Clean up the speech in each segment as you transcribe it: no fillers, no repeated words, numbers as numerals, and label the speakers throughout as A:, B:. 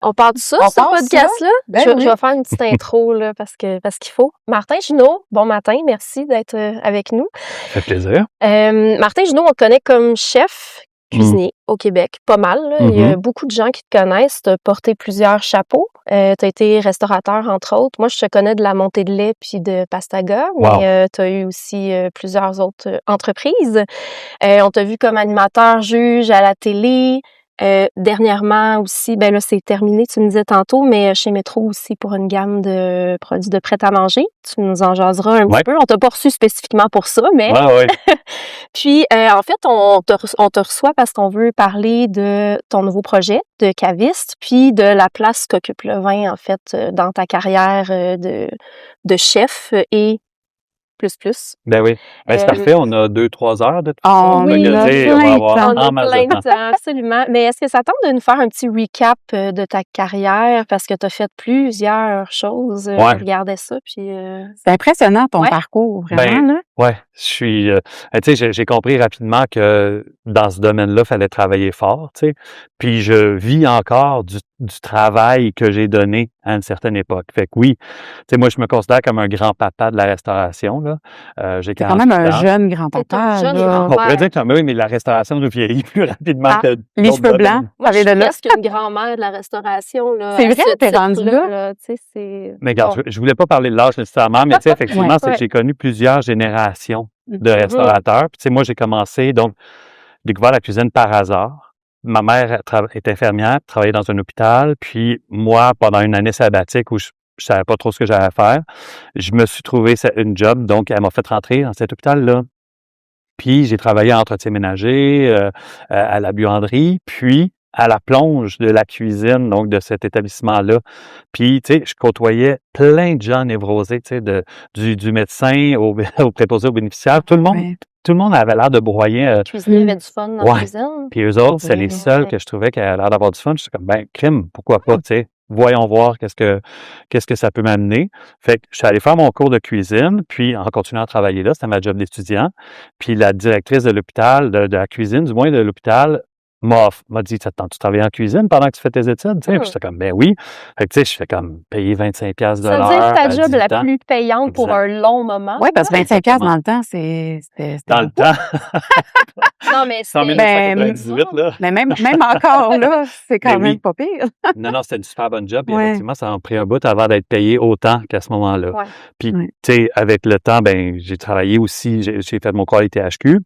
A: On parle de ça,
B: On
A: ce
B: passe ça?
A: podcast-là?
B: Ben
A: je
B: oui.
A: vais faire une petite intro, là, parce qu'il faut. Martin Junot, bon matin, merci d'être avec nous.
C: Ça fait plaisir.
A: Martin Junot, on le connaît comme chef cuisinier au Québec, pas mal. Là. Il y a beaucoup de gens qui te connaissent. Tu as porté plusieurs chapeaux. Tu as été restaurateur, entre autres. Moi, je te connais de la montée de lait puis de Pastaga, mais tu as eu aussi plusieurs autres entreprises. On t'a vu comme animateur, juge à la télé. Dernièrement aussi, ben là, c'est terminé, tu me disais tantôt, mais chez Métro aussi pour une gamme de produits de prêt-à-manger. Tu nous en jaseras un petit peu. On t'a pas reçu spécifiquement pour ça, mais... Puis, en fait, on te reçoit parce qu'on veut parler de ton nouveau projet de caviste, puis de la place qu'occupe le vin, en fait, dans ta carrière de chef et plus.
C: Ben oui. Ben, c'est parfait. On a 2-3 heures de tout ça.
B: On a plein
A: de temps, absolument. Mais est-ce que ça tente de nous faire un petit recap de ta carrière? Parce que tu as fait plusieurs choses. Je regardais ça, puis...
B: C'est impressionnant, ton parcours, vraiment, là.
C: Ouais, je suis... tu sais, j'ai compris rapidement que dans ce domaine-là, il fallait travailler fort, tu sais. Puis je vis encore du travail que j'ai donné à une certaine époque. Fait que oui, tu sais, moi, je me considère comme un grand-papa de la restauration, là. J'ai
B: quand même un jeune grand-papa, là.
C: On pourrait dire que oui, mais la restauration nous vieillit plus rapidement que
B: les cheveux blancs.
A: Moi, je suis presque une grand-mère de la restauration, là.
B: C'est vrai, t'es rendue là.
C: Mais regarde, je voulais pas parler de l'âge nécessairement, mais tu sais, effectivement, c'est que j'ai connu plusieurs générations de restaurateurs. Puis tu sais, moi, j'ai commencé, donc, découvert la cuisine par hasard. Ma mère est infirmière, travaillait dans un hôpital. Puis moi, pendant une année sabbatique où je savais pas trop ce que j'allais faire, je me suis trouvé une job. Donc, elle m'a fait rentrer dans cet hôpital-là. Puis j'ai travaillé en entretien ménager, à la buanderie, puis à la plonge de la cuisine, donc de cet établissement-là. Puis, tu sais, je côtoyais plein de gens névrosés, tu sais, du médecin au préposé aux bénéficiaires. Tout le monde avait l'air de broyer.
A: Les cuisiniers avaient du fun dans la cuisine.
C: Puis eux autres, c'est les seuls que je trouvais qui avaient l'air d'avoir du fun. Je suis comme, ben, crime, pourquoi pas, tu sais. Voyons voir qu'est-ce que ça peut m'amener. Fait que je suis allé faire mon cours de cuisine, puis en continuant à travailler là, c'était ma job d'étudiant. Puis la directrice de l'hôpital, de la cuisine, du moins de l'hôpital, m'a dit, ça te tente de travailler en cuisine pendant que tu fais tes études? Puis j'étais comme, ben oui. Fait que tu sais, je fais comme payer 25$ de l'heure.
A: Ça veut dire ta job la plus payante pour un long moment.
B: Oui, parce que 25$ dans le temps, c'était
C: dans le temps.
A: Non, mais c'est...
C: 1998, là.
B: Mais même encore, là, c'est quand même pas pire.
C: Non, c'était une super bonne job. Puis effectivement, ça m'a pris un bout avant d'être payé autant qu'à ce moment-là. Puis, tu sais, avec le temps, ben j'ai travaillé aussi, j'ai fait mon cours à l'ITHQ.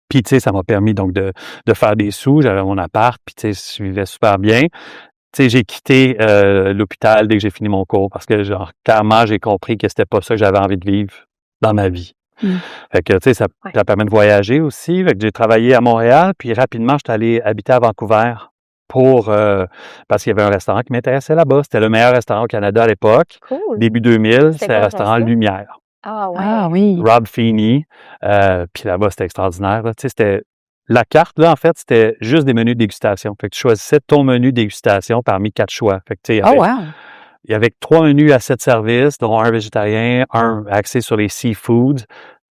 C: Puis, tu sais, ça m'a permis donc de faire des sous. J'avais mon appart, puis tu sais, je vivais super bien. Tu sais, j'ai quitté l'hôpital dès que j'ai fini mon cours parce que, genre, clairement, j'ai compris que c'était pas ça que j'avais envie de vivre dans ma vie. Fait que, tu sais, ça permet de voyager aussi. Fait que j'ai travaillé à Montréal, puis rapidement, je suis allé habiter à Vancouver parce qu'il y avait un restaurant qui m'intéressait là-bas. C'était le meilleur restaurant au Canada à l'époque.
A: Cool.
C: Début 2000, c'était le restaurant Lumière.
A: Ah ouais.
B: Ah oui.
C: Rob Feeney. Puis là-bas, c'était extraordinaire. Tu sais, c'était... La carte, là, en fait, c'était juste des menus de dégustation. Fait que tu choisissais ton menu de dégustation parmi 4 choix. Fait que, tu sais, il y avait 3 menus à 7 services, dont un végétarien, un axé sur les seafoods,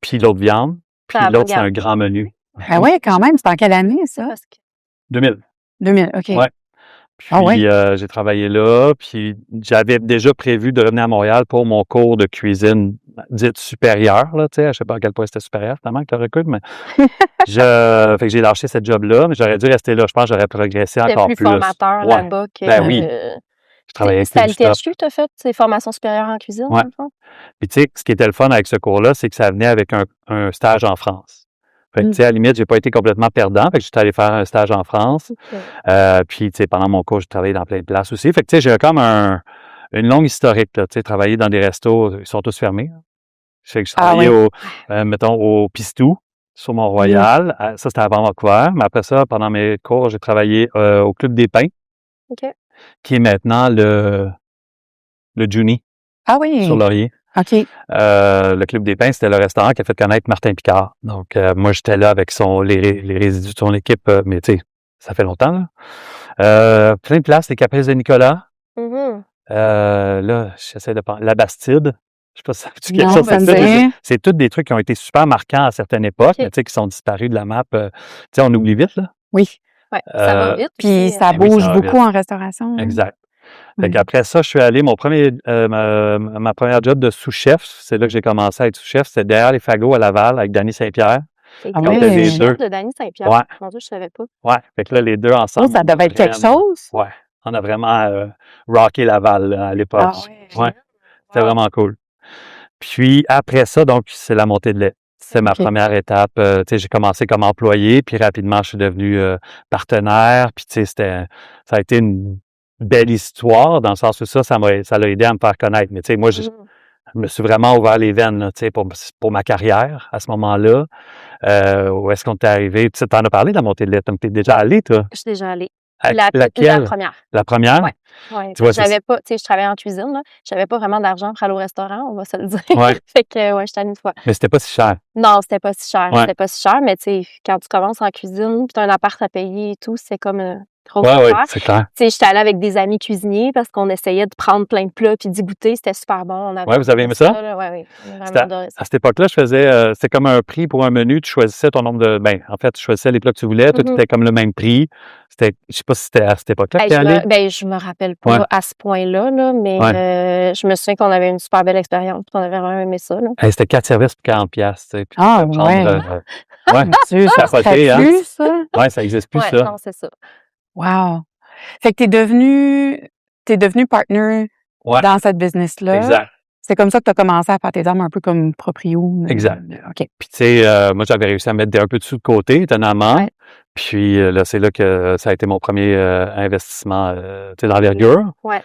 C: puis l'autre viande. Puis l'autre, c'est un grand menu.
B: Ah oui, quand même. C'est en quelle année, ça?
C: 2000.
B: 2000, OK.
C: Ouais. Puis, j'ai travaillé là, puis j'avais déjà prévu de revenir à Montréal pour mon cours de cuisine dite supérieure, là, tu sais, je sais pas à quel point c'était supérieur, finalement, que tu recrutes, mais fait que j'ai lâché cette job-là, mais j'aurais dû rester là. Je pense que j'aurais progressé encore plus.
A: C'était plus formateur là-bas que...
C: Ben oui. Je travaillais avec
A: C'était à l'ITHQ que tu as fait, ces formations supérieures en cuisine, dans le fond?
C: Puis, tu sais, ce qui était le fun avec ce cours-là, c'est que ça venait avec un stage en France. Fait que, tu sais, à la limite, j'ai pas été complètement perdant. Fait que j'étais allé faire un stage en France. Puis, tu sais, pendant mon cours, j'ai travaillé dans plein de places aussi. Fait que, tu sais, j'ai comme une longue historique, là. Tu sais, travailler dans des restos, ils sont tous fermés. Je sais que je travaillais mettons, au Pistou, sur Mont-Royal. Ça, c'était avant Vancouver. Mais après ça, pendant mes cours, j'ai travaillé au Club des Pins. Qui est maintenant le Juni.
B: Ah oui.
C: Sur Laurier.
B: OK.
C: Le Club des Pins, c'était le restaurant qui a fait connaître Martin Picard. Donc, moi, j'étais là avec les résidus de son équipe, mais tu sais, ça fait longtemps, là. Plein de places, les Caprices de Nicolas. Là, j'essaie de penser. La Bastide. Je sais pas si ça fait quelque chose. C'est tous des trucs qui ont été super marquants à certaines époques, mais tu sais, qui sont disparus de la map. Tu sais, on oublie vite, là.
B: Oui.
A: Ouais, ça va vite.
B: Puis ça
C: oui,
B: bouge
C: ça va
B: beaucoup
C: vite.
B: en restauration.
C: Exact.
B: Ouais.
C: Fait qu'après ça, je suis allé, ma première job de sous-chef, c'est là que j'ai commencé à être sous-chef, c'était derrière les fagots à Laval avec Danny Saint-Pierre.
A: C'est
B: Ah
C: Quand
B: ouais.
C: on était les
A: chef
C: deux.
A: de Danny Saint-Pierre.
C: Ouais.
A: Mon Dieu, je savais pas.
C: Ouais. Fait que là, les deux
B: Oh,
C: ensemble.
B: ça devait être quelque chose.
C: Ouais. On a vraiment rocké Laval là, à l'époque.
B: Ah ouais.
C: Ouais. C'était vraiment cool. Puis après ça, donc, c'est la montée de lait. C'est ma
B: OK.
C: première étape. Tu sais, j'ai commencé comme employé, puis rapidement, je suis devenu partenaire. Puis tu sais, ça a été une belle histoire, dans le sens où ça l'a aidé à me faire connaître. Mais tu sais, moi, je me suis vraiment ouvert les veines, là, tu sais, pour ma carrière à ce moment-là. Où est-ce qu'on t'est arrivé? Tu sais, t'en as parlé de la montée de lait. Donc, t'es déjà allé, toi?
A: Je suis déjà allée.
C: Laquelle?
A: La première.
C: La première?
A: Ouais. Ouais.
C: Tu vois, c'est
A: J'avais pas, tu sais, je travaillais en cuisine, là. J'avais pas vraiment d'argent pour aller au restaurant, on va se le dire.
C: Ouais.
A: Fait que, ouais, j'étais allée une fois.
C: Mais c'était pas si cher.
A: Non, c'était pas si cher.
C: Ouais.
A: C'était pas si cher, mais tu sais, quand tu commences en cuisine, puis t'as un appart à payer et tout, c'est comme une grosse
C: Ouais,
A: affaire.
C: c'est clair.
A: Tu sais, j'étais allée avec des amis cuisiniers parce qu'on essayait de prendre plein de plats puis d'y goûter. C'était super bon.
C: Ouais, vous avez aimé ça?
A: Là. Ouais, oui. On a
C: C'était
A: vraiment adoré ça.
C: À cette époque-là, je faisais, c'était comme un prix pour un menu. Tu choisissais ton nombre de, en fait, tu choisissais les plats que tu voulais. Tout était comme le même prix. Je sais pas si c'était à cette époque-là que t'es allé.
A: Je me rappelle pas à ce point-là, là, mais je me souviens qu'on avait une super belle expérience. On avait vraiment aimé ça. Là.
C: C'était 4 services pour 40$. Tu sais, puis
B: Ah,
C: tu pouvais prendre,
B: ouais. Dieu, ça
C: capoté,
B: serait
C: hein?
B: plus, ça.
C: Ouais, ça n'existe plus,
A: Ouais,
C: ça.
A: non, c'est ça.
B: Wow. Fait que t'es devenu partner
C: Ouais.
B: dans cette business-là.
C: Exact.
B: C'est comme ça que tu as commencé à faire tes armes un peu comme proprio.
C: Exact.
B: OK.
C: Puis, tu sais, moi, j'avais réussi à mettre un peu de sous de côté, étonnamment.
B: Ouais.
C: Puis, là, c'est là que ça a été mon premier investissement, tu sais, d'envergure.
A: Ouais.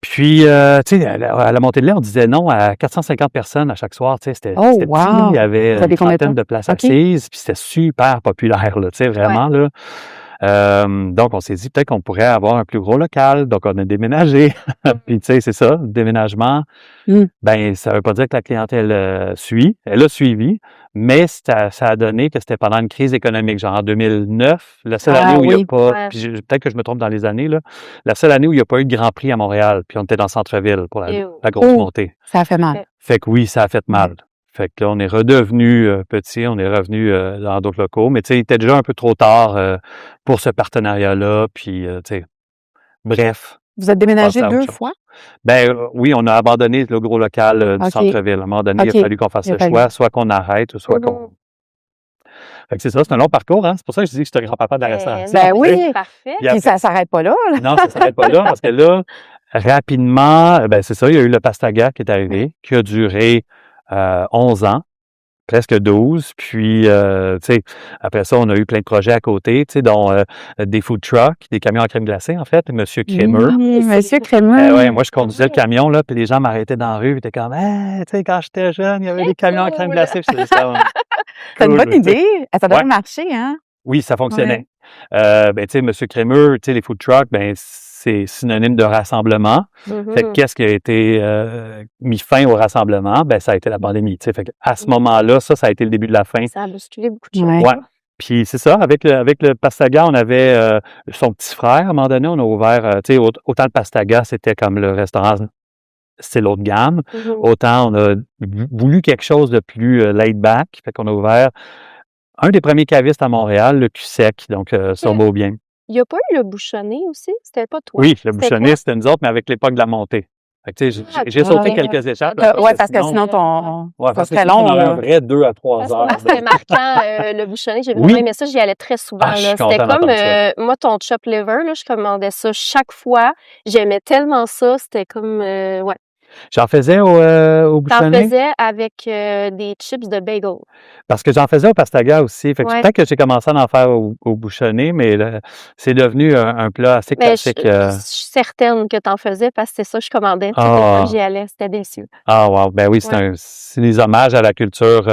C: Puis, tu sais, à la montée de lait, on disait non à 450 personnes à chaque soir. Tu sais, c'était
B: Oh,
C: petit, là.
B: wow!
C: Il y avait
B: Vous avez
C: une
B: combien de
C: centaine
B: temps?
C: de places
B: OK.
C: assises. Puis, c'était super populaire, là, tu sais, vraiment, là. Donc, on s'est dit peut-être qu'on pourrait avoir un plus gros local. Donc, on a déménagé. Puis, tu sais, c'est ça, le déménagement. Ben, ça veut pas dire que la clientèle suit. Elle a suivi, mais ça a donné que c'était pendant une crise économique, genre en 2009, la seule année où il n'y a pas, puis peut-être que je me trompe dans les années, là, la seule année où il n'y a pas eu de Grand Prix à Montréal, puis on était dans le centre-ville pour la grosse montée.
B: Ça a fait mal.
C: Fait que oui, ça a fait mal. Fait que là, on est redevenu petit, on est revenu dans d'autres locaux, mais tu sais, il était déjà un peu trop tard pour ce partenariat-là, puis tu sais, bref.
B: Vous êtes déménagé 2 fois?
C: Ben oui, on a abandonné le gros local du centre-ville. À un moment donné, il a fallu qu'on fasse le choix, soit qu'on arrête, ou soit qu'on... Fait que c'est ça, c'est un long parcours, hein. C'est pour ça que je dis que je suis un grand-papa de la restauration.
B: Ben oui,
A: parfait.
B: Puis ça s'arrête pas là.
C: Non, ça s'arrête pas là, parce que là, rapidement, ben c'est ça, il y a eu le Pastaga qui est arrivé, qui a duré 11 ans. Presque 12. Puis, tu sais, après ça, on a eu plein de projets à côté, tu sais, dont des food trucks, des camions à crème glacée, en fait, Monsieur Crémeux.
B: Oui, Monsieur Crémeux.
C: Ouais, moi, je conduisais le camion, là, puis les gens m'arrêtaient dans la rue, puis étaient comme, tu sais, quand j'étais jeune, il y avait des camions à crème glacée, puis c'était ça.
B: C'est une bonne idée. Ça devrait marcher, hein?
C: Oui, ça fonctionnait. Ben, tu sais, Monsieur Crémeux, tu sais, les food trucks, ben, c'est synonyme de rassemblement. Fait que qu'est-ce qui a été mis fin au rassemblement? Ben, ça a été la pandémie. Tu sais, fait à ce moment-là, ça a été le début de la fin.
A: Ça a bousculé beaucoup de choses.
C: Ouais. Puis c'est ça, avec le Pastaga, on avait son petit frère. À un moment donné, on a ouvert, tu sais, autant le Pastaga, c'était comme le restaurant, c'est l'autre gamme. Autant on a voulu quelque chose de plus laid back. Fait qu'on a ouvert un des premiers cavistes à Montréal, le Cul-Sec, donc sur Beaubien.
A: Il n'y a pas eu le bouchonné aussi? C'était pas toi?
C: Oui, le bouchonné, c'était nous autres, mais avec l'époque de la montée. Fait que, tu sais, j'ai sauté quelques étapes.
B: Oui, parce que sinon, ça serait long.
C: On avait un vrai 2 à 3 heures.
A: C'était marquant, le bouchonné. J'ai vraiment aimé ça. J'y allais très souvent. C'était comme, moi, ton chop liver, là, je commandais ça chaque fois. J'aimais tellement ça. C'était comme, ouais.
C: J'en faisais au bouchonné.
A: T'en faisais avec des chips de bagel.
C: Parce que j'en faisais au Pastaga aussi. Fait que peut-être que j'ai commencé à en faire au bouchonné, mais là, c'est devenu un plat assez classique.
A: Je suis certaine que t'en faisais parce que c'est ça que je commandais. J'y allais. C'était délicieux.
C: Ah, wow. Ben oui, c'est des hommages à la culture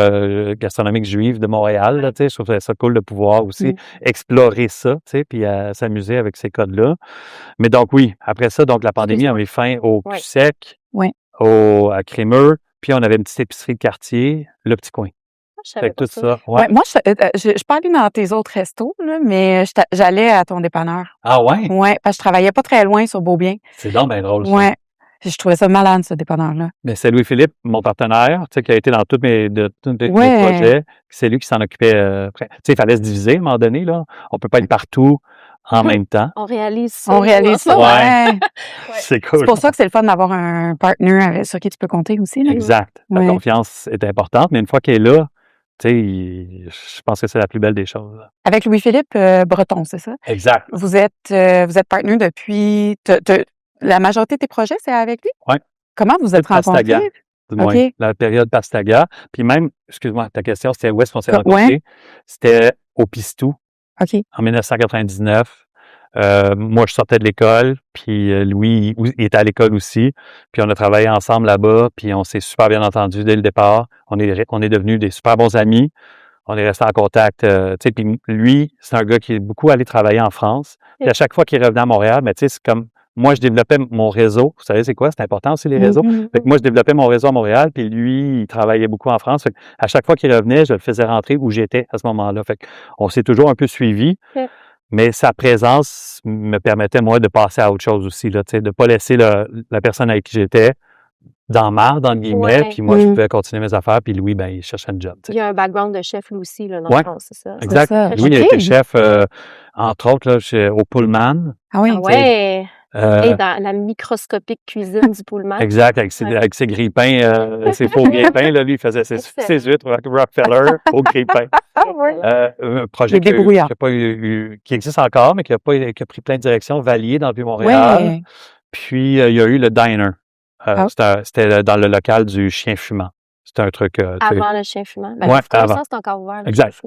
C: gastronomique juive de Montréal. Là, je trouve ça cool de pouvoir aussi explorer ça, puis s'amuser avec ces codes-là. Mais donc, oui, après ça, donc la pandémie a mis fin au Cul-Sec. À Crémeux, puis on avait une petite épicerie de quartier, le Petit Coin.
A: Fait
C: tout ça.
B: Ouais, moi, je suis pas allée dans tes autres restos, là, mais j'allais à ton dépanneur.
C: Ah ouais?
B: Ouais, parce que je travaillais pas très loin sur Beaubien.
C: C'est donc bien drôle, ça.
B: Ouais. Je trouvais ça malade, ce dépanneur-là.
C: Mais c'est Louis-Philippe, mon partenaire, tu sais, qui a été dans tous mes projets. C'est lui qui s'en occupait. Tu sais, il fallait se diviser à un moment donné, là. On peut pas être partout. en même temps.
A: On réalise ça.
B: On réalise ça, ouais.
C: C'est cool.
B: C'est pour ça que c'est le fun d'avoir un partner sur qui tu peux compter aussi. Là.
C: Exact. La confiance est importante, mais une fois qu'elle est là, tu sais, je pense que c'est la plus belle des choses.
B: Avec Louis-Philippe Breton, c'est ça?
C: Exact.
B: Vous êtes partner depuis... La majorité de tes projets, c'est avec lui?
C: Oui.
B: Comment vous êtes rencontrés?
C: Du moins, la période Pastaga. Puis même, excuse-moi, ta question, c'était où est-ce qu'on s'est rencontrés? Ouais. C'était au Pistou, en 1999. Moi, je sortais de l'école, puis Louis, il était à l'école aussi. Puis on a travaillé ensemble là-bas, puis on s'est super bien entendus dès le départ. On est devenus des super bons amis. On est restés en contact. Tu sais, puis lui, c'est un gars qui est beaucoup allé travailler en France. Puis à chaque fois qu'il revenait à Montréal, mais tu sais, c'est comme moi, je développais mon réseau. Vous savez, c'est quoi? C'est important aussi, les réseaux. Fait que moi, je développais mon réseau à Montréal, puis lui, il travaillait beaucoup en France. Fait que à chaque fois qu'il revenait, je le faisais rentrer où j'étais à ce moment-là. Fait qu'on s'est toujours un peu suivis. Mais sa présence me permettait, moi, de passer à autre chose aussi, là, tu sais, de pas laisser la personne avec qui j'étais dans marde, dans le guillemets, puis moi, je pouvais continuer mes affaires, puis Louis, ben, il cherchait un job. T'sais.
A: Il y a un background de chef, lui aussi, là, dans le fond, c'est ça.
C: Exact.
B: Ça.
C: Louis, il a été chef, entre autres, là, au Pullman.
B: Ah oui?
A: Ouais. Et dans la microscopique cuisine du Pullman.
C: Exact, avec ses grille-pains, ses faux grille-pains, là, lui, il faisait ses huîtres Rockefeller au grille-pain. Un projet qui existe encore, mais qui a pris plein de directions, Valier, dans le Vieux-Montréal. Ouais. Puis, il y a eu le Diner. C'était dans le local du Chien Fumant. C'était un truc...
A: avant le Chien Fumant. Ben,
C: avant.
A: C'est encore ouvert.
C: Exact.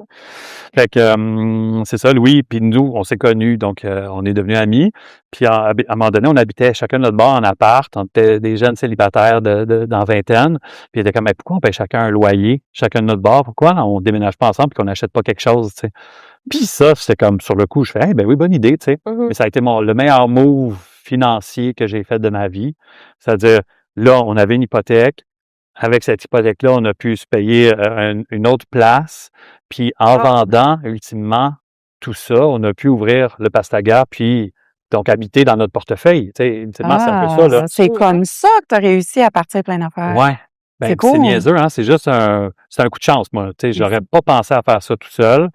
C: Fait que c'est ça, Louis, puis nous, on s'est connus, donc on est devenus amis. Puis à un moment donné, on habitait chacun de notre bord en appart. On était des jeunes célibataires dans vingtaine. Puis il était comme, mais pourquoi on paye chacun un loyer, chacun de notre bord? Pourquoi on déménage pas ensemble et qu'on n'achète pas quelque chose, tu sais? Puis ça, c'était comme, sur le coup, je fais, ben oui, bonne idée, tu sais. Mais ça a été le meilleur move financier que j'ai fait de ma vie. C'est-à-dire, là, on avait une hypothèque. Avec cette hypothèque-là, on a pu se payer une autre place. Puis en vendant, ultimement, tout ça, on a pu ouvrir le Pastaga, puis donc habiter dans notre portefeuille. Tu sais, ultimement, c'est un peu ça. Là.
B: C'est comme ça que tu as réussi à partir plein d'affaires.
C: Oui. Ben, c'est cool. C'est niaiseux, hein? C'est juste un coup de chance, moi. Tu sais, j'aurais pas pensé à faire ça tout seul.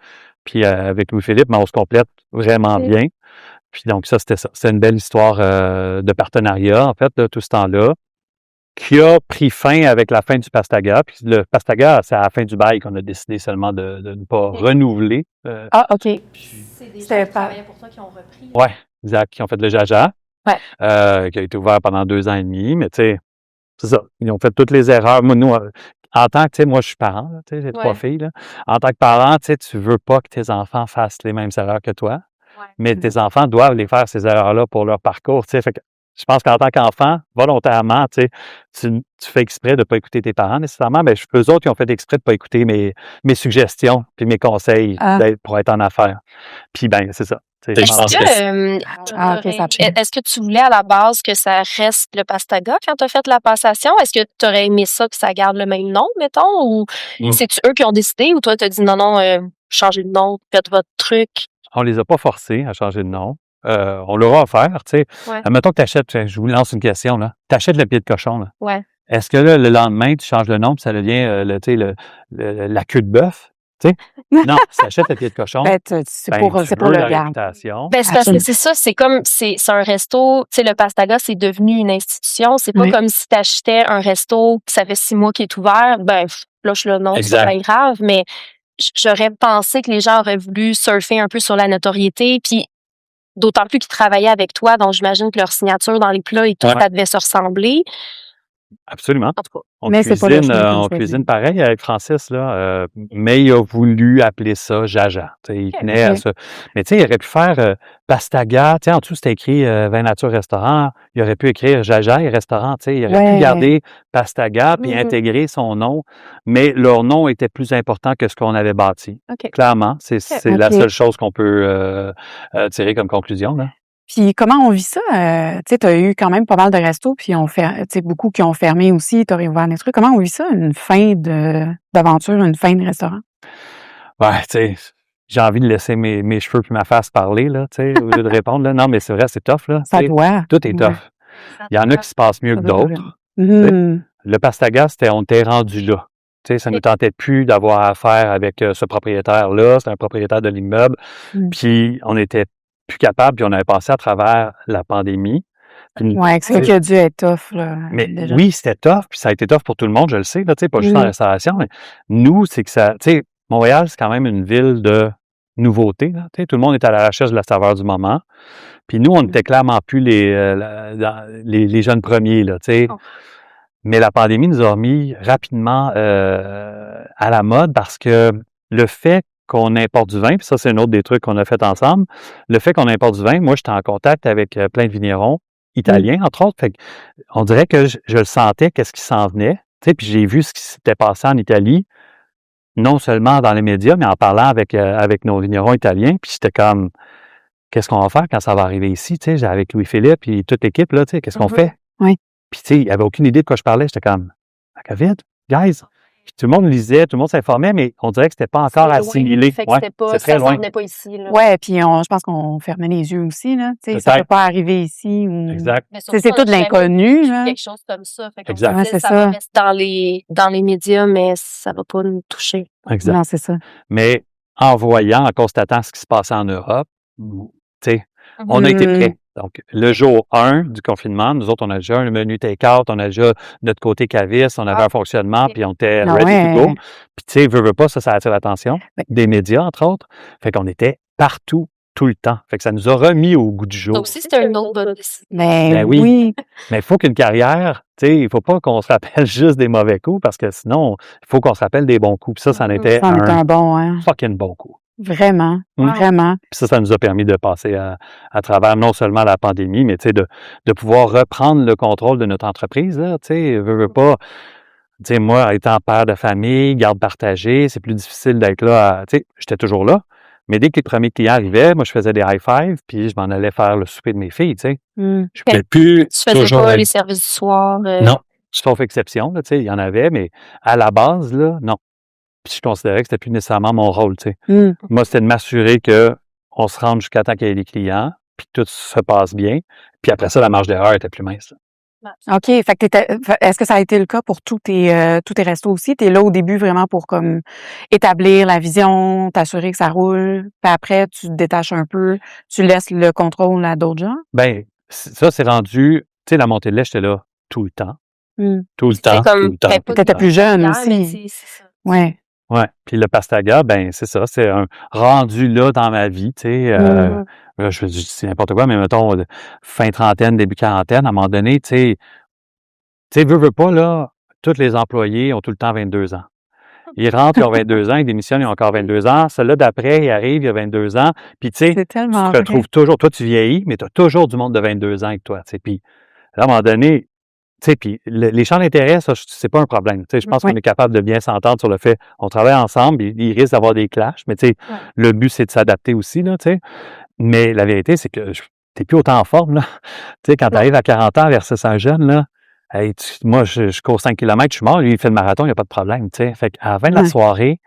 C: Puis avec Louis-Philippe, on se complète vraiment bien. Puis donc ça, c'était ça. C'est une belle histoire de partenariat, en fait, là, tout ce temps-là, qui a pris fin avec la fin du Pastaga. Puis le Pastaga, c'est à la fin du bail qu'on a décidé seulement de ne pas renouveler.
B: OK.
A: C'est des gens qui travaillaient pour toi qui ont repris.
C: Oui, exact, qui ont fait le Jaja, qui a été ouvert pendant 2 ans et demi. Mais tu sais, c'est ça, ils ont fait toutes les erreurs. Moi, nous, en tant que, tu sais, moi, je suis parent, tu sais, j'ai 3 filles. Là. En tant que parent, tu sais, tu veux pas que tes enfants fassent les mêmes erreurs que toi. Mais tes enfants doivent les faire, ces erreurs-là, pour leur parcours, tu sais. Fait que je pense qu'en tant qu'enfant, volontairement, tu sais, tu fais exprès de ne pas écouter tes parents nécessairement, mais eux autres, ils ont fait exprès de ne pas écouter mes suggestions puis mes conseils pour être en affaires. Puis, ben, c'est ça.
A: Est-ce que tu voulais à la base que ça reste le Pastaga quand tu as fait la passation? Est-ce que tu aurais aimé ça que ça garde le même nom, mettons? Ou c'est-tu eux qui ont décidé ou toi, tu as dit non, changez de nom, faites votre truc?
C: On les a pas forcés à changer de nom. On leur a offert, tu sais. Admettons que tu achètes, je vous lance une question, là. Tu achètes le pied de cochon, là.
A: Ouais.
C: Est-ce que là, le lendemain, tu changes le nom puis ça devient la queue de bœuf? Tu sais? Non, si tu achètes le pied de cochon,
B: c'est pour le garde.
A: Ben, c'est parce que c'est ça, c'est comme, c'est un resto, tu sais, le Pastaga, c'est devenu une institution. C'est pas comme si tu achetais un resto ça fait 6 mois qu'il est ouvert, ben, lâche le nom, c'est pas grave, mais j'aurais pensé que les gens auraient voulu surfer un peu sur la notoriété, puis d'autant plus qu'ils travaillaient avec toi, donc j'imagine que leur signature dans les plats et tout, ça devait se ressembler.
C: Absolument.
A: En tout cas.
C: On cuisine pareil avec Francis, là, mais il a voulu appeler ça Jaja. Il tenait à ça. Mais tu sais, il aurait pu faire Pastaga. Tu sais, en dessous, c'était écrit Vin Nature Restaurant. Il aurait pu écrire Jaja et Restaurant. Tu sais, il aurait pu garder Pastaga puis intégrer son nom. Mais leur nom était plus important que ce qu'on avait bâti. Clairement, c'est la seule chose qu'on peut tirer comme conclusion, là.
B: Puis comment on vit ça? Tu sais, tu as eu quand même pas mal de restos, puis beaucoup qui ont fermé aussi, tu as réouvert des trucs. Comment on vit ça, une fin d'aventure, une fin de restaurant?
C: Ouais, tu sais, j'ai envie de laisser mes cheveux puis ma face parler, là, tu sais, au lieu de répondre, là. Non, mais c'est vrai, c'est tough, là.
B: Ça doit.
C: Tout est tough. Il y en a qui se passent mieux que d'autres. Le Pastaga, on était rendu là. Tu sais, ça ne nous tentait plus d'avoir affaire avec ce propriétaire-là. C'est un propriétaire de l'immeuble. Puis on était plus capable, puis on avait passé à travers la pandémie.
B: Ouais, c'est ça qui a dû être tough, là.
C: Mais
B: déjà.
C: oui, c'était tough, puis ça a été tough pour tout le monde, je le sais, là, tu sais, pas juste en restauration, mais nous, c'est que ça, tu sais, Montréal, c'est quand même une ville de nouveautés, là, tu sais, tout le monde est à la recherche de la saveur du moment. Puis nous, on n'était clairement plus les jeunes premiers, là, tu sais.
A: Oh.
C: Mais la pandémie nous a remis rapidement à la mode parce que le fait qu'on importe du vin, puis ça, c'est un autre des trucs qu'on a fait ensemble, le fait qu'on importe du vin, moi, j'étais en contact avec plein de vignerons italiens, entre autres, fait on dirait que je le sentais, qu'est-ce qui s'en venait, tu sais, puis j'ai vu ce qui s'était passé en Italie, non seulement dans les médias, mais en parlant avec nos vignerons italiens, puis j'étais comme, qu'est-ce qu'on va faire quand ça va arriver ici, tu sais, avec Louis-Philippe et toute l'équipe, là, tu sais, qu'est-ce qu'on fait?
B: Oui.
C: Puis, tu sais, il n'y avait aucune idée de quoi je parlais. J'étais comme, la COVID, guys. Puis tout le monde lisait, tout le monde s'informait, mais on dirait que c'était pas encore assimilé.
A: Fait que
C: Ouais,
A: c'est très loin. Ça venait pas ici, là.
B: Ouais, puis je pense qu'on fermait les yeux aussi, là. Tu sais, ça peut pas arriver ici. Ou...
C: Exact.
B: C'est tout de l'inconnu, là.
A: Quelque chose comme ça. Fait
C: exact.
A: Ouais, c'est ça. Reste dans les médias, mais ça va pas nous toucher.
C: Exact.
B: Non, c'est ça.
C: Mais en voyant, en constatant ce qui se passait en Europe, tu sais, on a été prêts. Donc, le jour 1 du confinement, nous autres, on a déjà un menu take-out, on a déjà notre côté caviste, on avait un fonctionnement, puis on était ready to go. Puis, tu sais, veux pas, ça attire l'attention des médias, entre autres. Fait qu'on était partout, tout le temps. Fait que ça nous a remis au goût du jour.
A: Donc, aussi, c'était une autre bonne décision.
B: Ben oui.
C: Mais il faut qu'une carrière, tu sais, il faut pas qu'on se rappelle juste des mauvais coups, parce que sinon, il faut qu'on se rappelle des bons coups. Puis ça en était un
B: bon, hein.
C: fucking bon coup.
B: Vraiment, vraiment.
C: Puis ça nous a permis de passer à travers non seulement la pandémie, mais tu sais, de pouvoir reprendre le contrôle de notre entreprise, là, tu sais, veux pas, tu sais, moi, étant père de famille, garde partagée, c'est plus difficile d'être là, tu sais, j'étais toujours là, mais dès que les premiers clients arrivaient, moi, je faisais des high-five, puis je m'en allais faire le souper de mes filles, tu sais. Je pouvais plus
A: tu faisais pas les services du soir?
C: Non, sauf exception, là, tu sais, il y en avait, mais à la base, là, non. Puis je considérais que c'était plus nécessairement mon rôle, tu sais. Moi, c'était de m'assurer qu'on se rende jusqu'à temps qu'il y ait des clients, puis que tout se passe bien. Puis après ça, la marge d'erreur était plus mince.
B: OK. Fait que est-ce que ça a été le cas pour tous tes restos aussi? T'es là au début vraiment pour comme établir la vision, t'assurer que ça roule, puis après, tu te détaches un peu, tu laisses le contrôle à d'autres gens?
C: Ben, ça, c'est rendu, tu sais, la montée de lait, j'étais là tout le temps. Tout le temps.
A: Comme,
C: tout le temps.
B: T'étais plus jeune aussi. Ouais.
C: Ouais. Puis le pastaga, ben, c'est ça. C'est un rendu là dans ma vie, tu sais. Je dis n'importe quoi, mais mettons, fin trentaine, début quarantaine, à un moment donné, tu sais, veux pas, là, tous les employés ont tout le temps 22 ans. Ils rentrent, ils ont 22 ans, ils démissionnent, ils ont encore 22 ans. Celui-là d'après, il arrive, il a 22 ans. Puis, tu sais, tu te retrouves toujours, toi, tu vieillis, mais tu as toujours du monde de 22 ans avec toi, tu sais. Puis, là, à un moment donné, tu sais, puis les champs d'intérêt, ça, c'est pas un problème. Tu sais, je pense qu'on est capable de bien s'entendre sur le fait, on travaille ensemble, il risque d'avoir des clashs, mais tu sais, le but, c'est de s'adapter aussi, là, tu sais. Mais la vérité, c'est que t'es plus autant en forme, là. Tu sais, quand tu arrives à 40 ans versus un jeune, là, hey, moi, je cours 5 km, je suis mort, lui, il fait le marathon, il n'y a pas de problème, tu sais. Fait qu'à la fin de la soirée,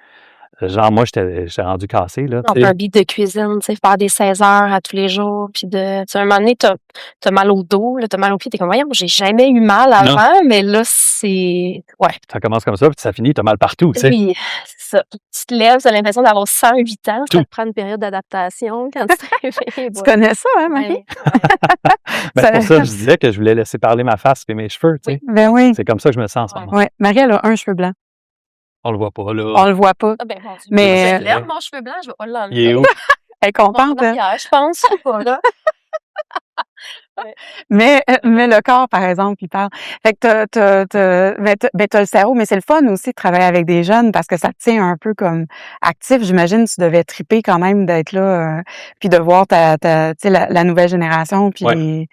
C: genre, moi, j'étais rendu cassé, là.
A: On fait un beat de cuisine, tu sais, faire des 16 heures à tous les jours, puis tu sais, un moment donné, t'as mal au dos, là, t'as mal aux pieds, t'es comme, voyons, j'ai jamais eu mal avant, mais là, c'est,
C: Ça commence comme ça, puis ça finit, t'as mal partout, tu sais.
A: Oui, c'est ça. Tu te lèves, t'as l'impression d'avoir 108 ans, ça te prend une période d'adaptation quand tu te réveilles.
B: Tu connais ça, hein, Marie?
C: Ben, pour ça, je disais que je voulais laisser parler ma face et mes cheveux, tu sais.
B: Ben oui.
C: C'est comme ça que je me sens en ce moment.
B: Ouais. Marie, elle a un cheveu blanc.
C: On le voit pas, là.
B: On le voit pas.
A: Ah ben, mon Dieu.
B: Mais
A: Je lève mon cheveu blanc, je vais pas l'enlever.
C: Il est où?
B: Elle est contente.
A: Je pense pas, là.
B: Mais le corps, par exemple, il parle. Fait que t'as le cerveau, mais c'est le fun aussi de travailler avec des jeunes parce que ça te tient un peu comme actif. J'imagine que tu devais triper quand même d'être là, puis de voir tu sais, la nouvelle génération, puis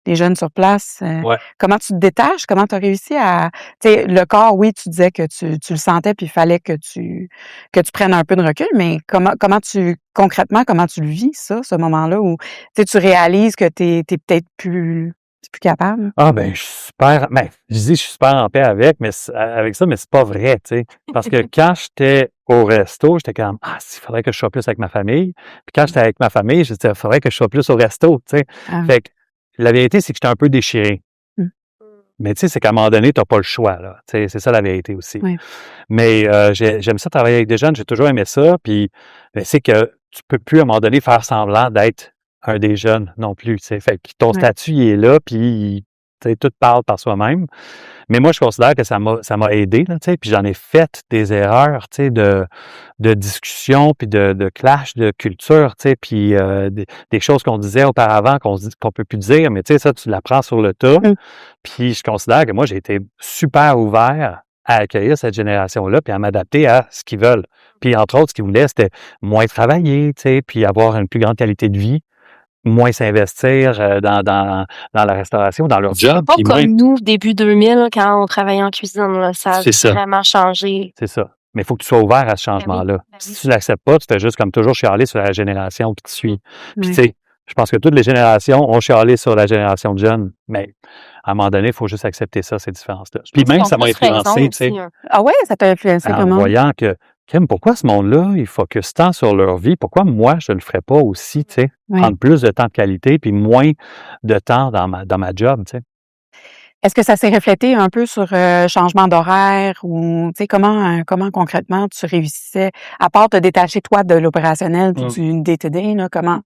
B: les jeunes sur place. Comment tu te détaches? Comment tu as réussi à... Tu sais, le corps, oui, tu disais que tu le sentais, puis il fallait que tu prennes un peu de recul, mais concrètement, comment tu le vis, ça, ce moment-là où tu réalises que t'es peut-être plus capable?
C: Ah, ben, je suis super en paix avec ça, mais c'est pas vrai, tu sais. Parce que quand j'étais au resto, j'étais comme, il faudrait que je sois plus avec ma famille. Puis quand j'étais avec ma famille, je disais, il faudrait que je sois plus au resto, tu sais. Fait que la vérité, c'est que j'étais un peu déchiré. Mais tu sais, c'est qu'à un moment donné, t'as pas le choix, là. Tu sais, c'est ça la vérité aussi.
B: Oui.
C: Mais j'aime ça travailler avec des jeunes, j'ai toujours aimé ça. Puis c'est que tu peux plus, à un moment donné, faire semblant d'être un des jeunes non plus, tu sais. Fait que ton
B: Ouais.
C: statut, il est là, puis tu sais, tout parle par soi-même. Mais moi, je considère que ça m'a aidé, là, tu sais, puis j'en ai fait des erreurs, tu sais, de discussion, puis de clash de culture, tu sais, puis des choses qu'on disait auparavant qu'on peut plus dire, mais tu sais, ça, tu l'apprends sur le tas. Puis je considère que moi, j'ai été super ouvert à accueillir cette génération-là, puis à m'adapter à ce qu'ils veulent. Puis entre autres, ce qu'ils voulaient, c'était moins travailler, tu sais, puis avoir une plus grande qualité de vie, moins s'investir dans la restauration, dans leur job.
A: Pas
C: puis
A: comme
C: moins...
A: nous, début 2000, quand on travaillait en cuisine. Là, ça
C: C'est ça.
A: a vraiment changé.
C: C'est ça. Mais il faut que tu sois ouvert à ce changement-là.
A: Ben oui.
C: Si tu l'acceptes pas, tu fais juste comme toujours chialer sur la génération qui te suit. Puis
B: Ouais.
C: tu sais, je pense que toutes les générations ont chialé sur la génération de jeunes, mais à un moment donné, il faut juste accepter ça, ces différences-là. Puis même, ça m'a influencé, tu sais,
B: Ah ouais, ça t'a influencé
C: en
B: comment?
C: voyant que, Kim, pourquoi ce monde-là, il focus tant sur leur vie? Pourquoi moi, je le ferais pas aussi, tu sais?
B: Ouais.
C: Prendre plus de temps de qualité puis moins de temps dans ma job, tu sais?
B: Est-ce que ça s'est reflété un peu sur changement d'horaire ou tu sais comment concrètement tu réussissais à part te détacher toi de l'opérationnel puis du day-to-day là, comment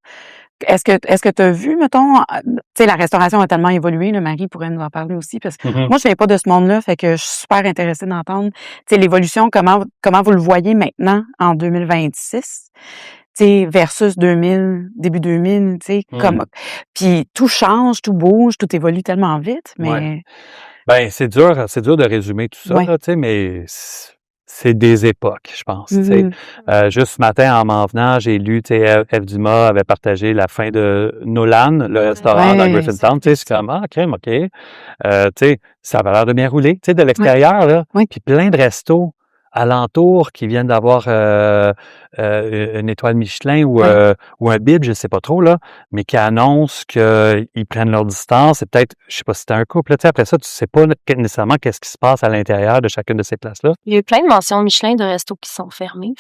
B: est-ce que tu as vu mettons tu sais la restauration a tellement évolué, là, Marie pourrait nous en parler aussi parce que moi je viens pas de ce monde-là, fait que je suis super intéressée d'entendre tu sais l'évolution comment vous le voyez maintenant en 2026. Tu sais, versus 2000, début 2000, tu sais, comme, puis tout change, tout bouge, tout évolue tellement vite, mais.
C: Ouais. Ben, c'est dur de résumer tout ça, là, tu sais, mais c'est des époques, je pense, tu sais. Juste ce matin, en m'en venant, j'ai lu, tu sais, Eve Dumas avait partagé la fin de Nolan, le restaurant dans Griffintown, tu sais, c'est comme, crème, OK. Tu sais, ça avait l'air de bien rouler, tu sais, de l'extérieur, là. Puis plein de restos alentours qui viennent d'avoir une étoile Michelin ou un bib, je sais pas trop, là, mais qui annoncent qu'ils prennent leur distance. Et peut-être, je sais pas si c'était un couple, là, tu sais, après ça, tu sais pas nécessairement qu'est-ce qui se passe à l'intérieur de chacune de ces places-là.
A: Il y a eu plein de mentions Michelin de restos qui sont fermés.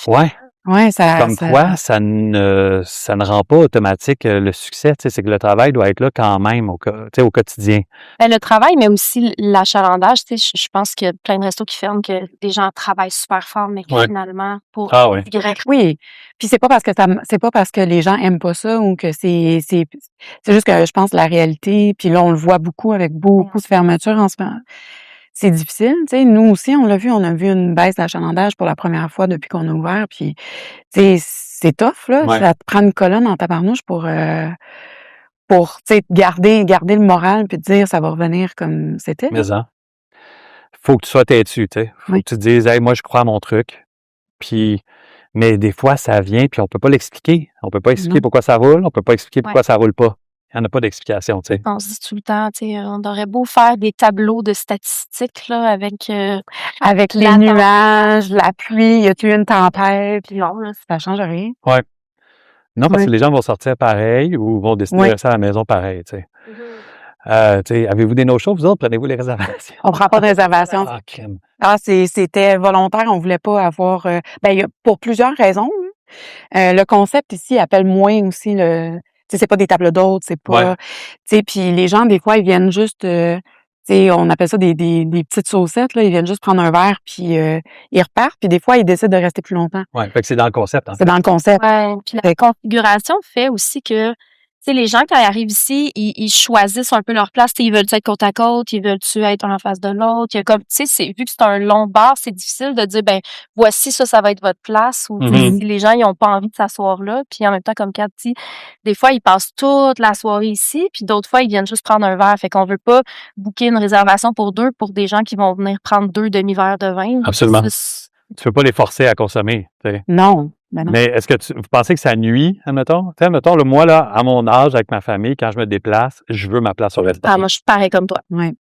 B: Ouais,
C: quoi, ça ne rend pas automatique le succès, tu sais, c'est que le travail doit être là quand même au quotidien.
A: Ben, le travail, mais aussi l'achalandage, tu sais, je pense qu'il y a plein de restos qui ferment, que des gens travaillent super fort, mais finalement, pour
B: Oui. Puis c'est pas parce que les gens aiment pas ça ou que c'est juste que je pense la réalité, puis là on le voit beaucoup avec beaucoup de fermetures en ce moment. C'est difficile, tu sais. Nous aussi, on a vu une baisse d'achalandage pour la première fois depuis qu'on a ouvert, puis tu sais, c'est tough, là. Ça te prend une colonne en tabarnouche pour tu sais, garder le moral puis te dire ça va revenir comme c'était.
C: Mais ça. Faut que tu sois têtu, tu sais. Faut que tu te dises, hey, moi, je crois à mon truc. Puis, mais des fois, ça vient, puis on peut pas l'expliquer. On peut pas expliquer pourquoi ça roule, on peut pas expliquer pourquoi ça roule pas. Il n'y en a pas d'explication, tu sais.
A: On se dit tout le temps, tu sais, on aurait beau faire des tableaux de statistiques, là, avec
B: les nuages, la pluie, y a-t-il une tempête, puis non, là, ça change rien.
C: Ouais. Non, parce que les gens vont sortir pareil ou vont décider de rester à la maison pareil, tu sais. Tu sais, avez-vous des no-shows, vous autres? Prenez-vous les réservations?
B: On prend pas de réservation. C'était volontaire, on voulait pas avoir... pour plusieurs raisons. Le concept ici appelle moins aussi le... Tu sais, c'est pas des tables d'hôtes, c'est pas... Tu sais, puis les gens, des fois, ils viennent juste... tu sais, on appelle ça des petites saucettes, là. Ils viennent juste prendre un verre, puis ils repartent, puis des fois, ils décident de rester plus longtemps.
C: Ouais, fait que c'est dans le concept, en fait.
B: C'est dans le concept.
A: Ouais, puis la configuration fait aussi que, tu sais, les gens, quand ils arrivent ici, ils choisissent un peu leur place. T'sais, ils veulent-tu être côte à côte? Ils veulent-tu être en face de l'autre? Il y a comme, tu sais, vu que c'est un long bar, c'est difficile de dire, ben, voici, ça va être votre place. Ou, si les gens, ils ont pas envie de s'asseoir là. Puis en même temps, comme Kat dit, des fois, ils passent toute la soirée ici. Puis d'autres fois, ils viennent juste prendre un verre. Fait qu'on veut pas booker une réservation pour deux pour des gens qui vont venir prendre 2 demi-verres de vin.
C: Absolument. Tu peux pas les forcer à consommer, tu sais.
B: Non. Ben non.
C: Mais est-ce que vous pensez que ça nuit, admettons? Tu sais, admettons, moi, là, à mon âge, avec ma famille, quand je me déplace, je veux ma place au restaurant.
A: Moi, je suis pareil comme toi.
B: Ouais.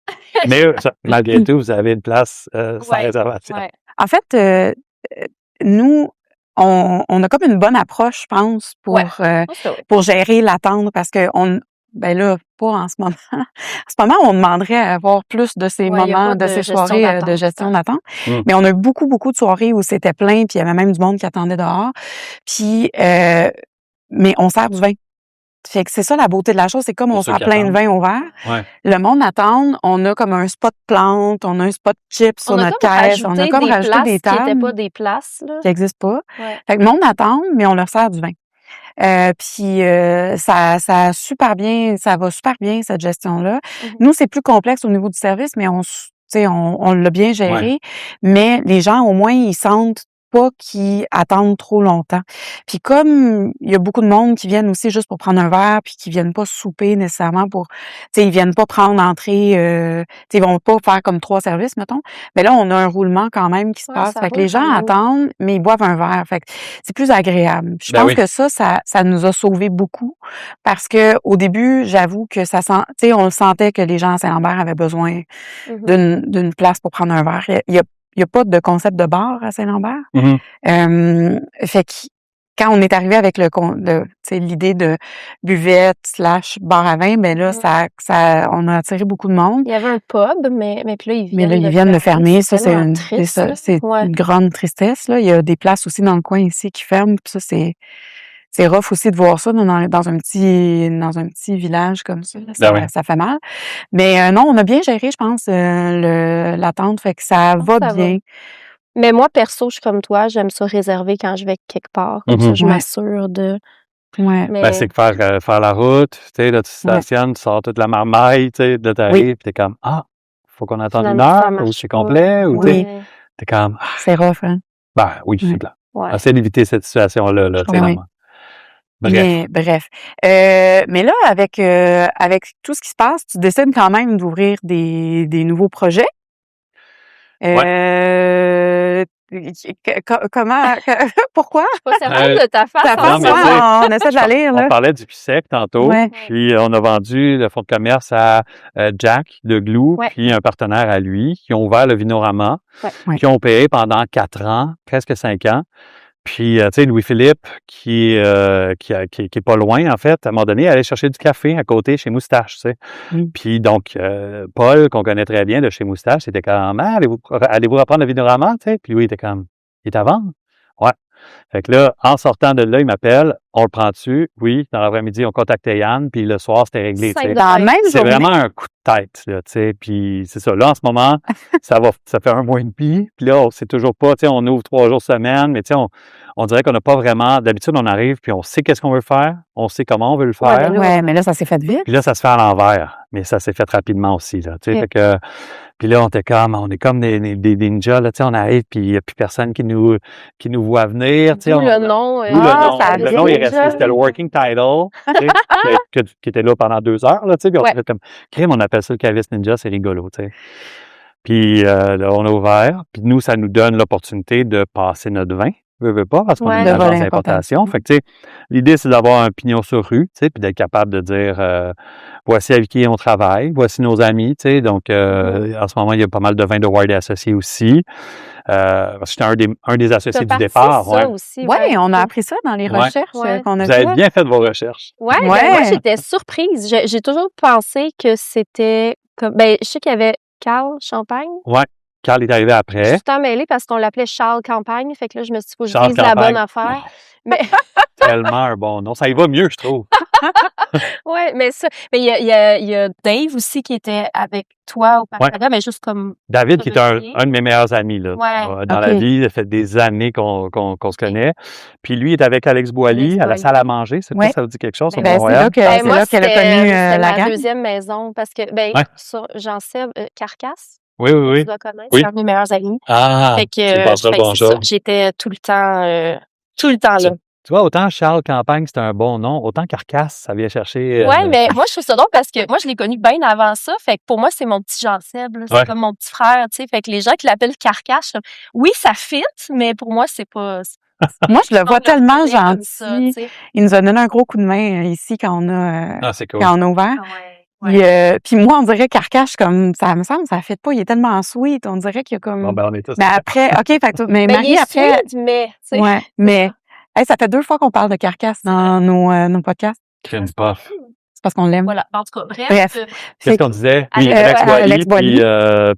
C: Mais malgré tout, vous avez une place sans réservation.
B: Ouais. En fait, nous, on a comme une bonne approche, je pense, pour gérer l'attente parce que ben là, pas en ce moment. En ce moment, on demanderait à avoir plus de ces moments, de ces soirées de gestion d'attente. Mais on a eu beaucoup, beaucoup de soirées où c'était plein, puis il y avait même du monde qui attendait dehors. Puis, mais on sert du vin. Fait que c'est ça la beauté de la chose, c'est comme on sert plein de vin au verre. Le monde attend, on a comme un spot plante, on a un spot chips sur notre caisse, on a comme rajouté des tables
A: qui n'étaient pas des places, là.
B: qui n'existent pas. Fait que le monde attend, mais on leur sert du vin. Puis ça a super bien, ça va super bien cette gestion-là. Nous, c'est plus complexe au niveau du service, mais on l'a bien géré. Mais les gens, au moins, ils sentent pas qu'ils attendent trop longtemps. Puis comme il y a beaucoup de monde qui viennent aussi juste pour prendre un verre, puis qui viennent pas souper nécessairement pour, ils viennent pas prendre entrée, ils vont pas faire comme 3 services, mettons. Mais là, on a un roulement quand même qui se passe. Fait que les gens attendent, mais ils boivent un verre. Fait que c'est plus agréable. Je pense que ça nous a sauvé beaucoup parce que au début, j'avoue que on le sentait que les gens à Saint-Lambert avaient besoin d'une place pour prendre un verre. Il y a pas de concept de bar à Saint-Lambert. Fait que quand on est arrivé avec l'idée de buvette / bar à vin, ben là, on a attiré beaucoup de monde.
A: Il y avait un pub, mais puis là,
B: ils viennent de fermer. Ça, c'est une grande tristesse, là. Il y a des places aussi dans le coin ici qui ferment. Puis ça, c'est rough aussi de voir ça dans un petit village comme ça. Ça fait mal. Mais non, on a bien géré, je pense, l'attente. Fait que ça va bien.
A: Mais moi, perso, je suis comme toi, j'aime ça réserver quand je vais quelque part. Comme ça, je m'assure de...
C: Ben, c'est que faire la route, tu stationnes, tu sors toute la marmaille, tu t'arrives, puis t'es comme, faut qu'on attende une heure, ou c'est complet, ou t'es comme...
B: C'est rough, hein?
C: Ben oui, c'est clair. Essaye d'éviter cette situation-là,
B: Bref. Mais là, avec tout ce qui se passe, tu décides quand même d'ouvrir des nouveaux projets. Comment? Pourquoi?
A: Pas certaine de ta face.
B: On essaie de la lire, là.
C: On parlait du PSEC tantôt, puis on a vendu le fonds de commerce à Jack de Glou, puis un partenaire à lui, qui ont ouvert le Vinorama, qui ont payé pendant 4 ans, presque 5 ans. Puis, tu sais, Louis-Philippe, qui est pas loin, en fait, à un moment donné, allait chercher du café à côté chez Moustache, tu sais. Puis, donc, Paul, qu'on connaît très bien de chez Moustache, était comme, allez-vous reprendre le Vinorama, tu sais? Puis lui, il était comme, il est à vendre? Ouais. Fait que là, en sortant de là, il m'appelle, on le prend-tu? Oui. Dans l'après-midi, on contactait Yann, puis le soir, c'était réglé, tu sais. C'est vraiment un coup de tête, là, tu sais. Puis c'est ça. Là, en ce moment, ça fait 1 mois et demi. Puis là, on sait toujours pas, tu sais, on ouvre 3 jours semaine, mais tu sais, on dirait qu'on n'a pas vraiment... D'habitude, on arrive, puis on sait qu'est-ce qu'on veut faire, on sait comment on veut le faire.
B: Mais là, ça s'est fait vite.
C: Puis là, ça se fait à l'envers, mais ça s'est fait rapidement aussi, là, tu sais. Fait que... Puis là, on est comme des ninjas, là, tu sais, on arrive, puis il n'y a plus personne qui nous voit venir, tu sais.
A: Le nom.
C: Le nom est resté, c'était le working title, tu sais, qui était là pendant 2 heures, là, tu sais, puis on fait comme, crime, on appelle ça le caviste ninja, c'est rigolo, tu sais. Puis là, on a ouvert, puis nous, ça nous donne l'opportunité de passer notre vin, veut pas, parce qu'on est une agence d'importation. Fait que, tu sais, l'idée, c'est d'avoir un pignon sur rue, tu sais, puis d'être capable de dire, voici avec qui on travaille, voici nos amis, tu sais. Donc, en ce moment, il y a pas mal de vins de Ward et associés aussi. Parce que j'étais un des associés du départ.
B: Oui, on a appris ça dans les recherches qu'on a
C: faites. Vous avez bien fait vos recherches.
A: Oui, moi, j'étais surprise. J'ai toujours pensé que c'était comme... Ben, je sais qu'il y avait Carl Champagne.
C: Oui. Carl est arrivé après.
A: Je suis tout emmêlée parce qu'on l'appelait Charles Campagne. Fait que là, je me suis dit, faut que je dise la bonne affaire. Mais...
C: Tellement un bon nom. Ça y va mieux, je trouve.
A: Oui, mais ça. Mais il y a Dave aussi qui était avec toi au Papaga, mais juste comme.
C: David, qui est un de mes meilleurs amis, là. Dans la vie, ça fait des années qu'on se connaît. Puis lui, il est avec Alex Boilly à la salle à manger. C'est pas ça vous dit quelque chose?
B: C'est là qu'elle a connu la gang.
A: Ma deuxième maison parce que, Jean-Seb Carcasse.
C: Oui.
A: Tu dois connaître, c'est un de mes meilleurs amis.
C: Fait que, bonjour.
A: J'étais tout le temps là.
C: Tu vois, autant Charles Campagne, c'était un bon nom, autant Carcasse, ça vient chercher...
A: Oui, mais moi, je trouve ça drôle parce que moi, je l'ai connu bien avant ça. Fait que pour moi, c'est mon petit Jean-Seb. C'est comme mon petit frère, tu sais. Fait que les gens qui l'appellent Carcasse, oui, ça fit, mais pour moi, c'est pas...
B: Moi, je le vois tellement gentil. Il nous a donné un gros coup de main ici quand on a ouvert. Puis moi, on dirait Carcasse, comme ça me semble, ça fait pas. Il est tellement sweet. On dirait qu'il y a comme.
C: Bon, on est tous.
B: Mais après, OK, mais Marie, après. Mais ça fait 2 fois qu'on parle de Carcasse dans nos podcasts.
C: Crème puff.
B: C'est parce qu'on l'aime.
A: Voilà. En tout cas, bref.
C: Qu'est-ce qu'on disait? Oui, Alex Boilly,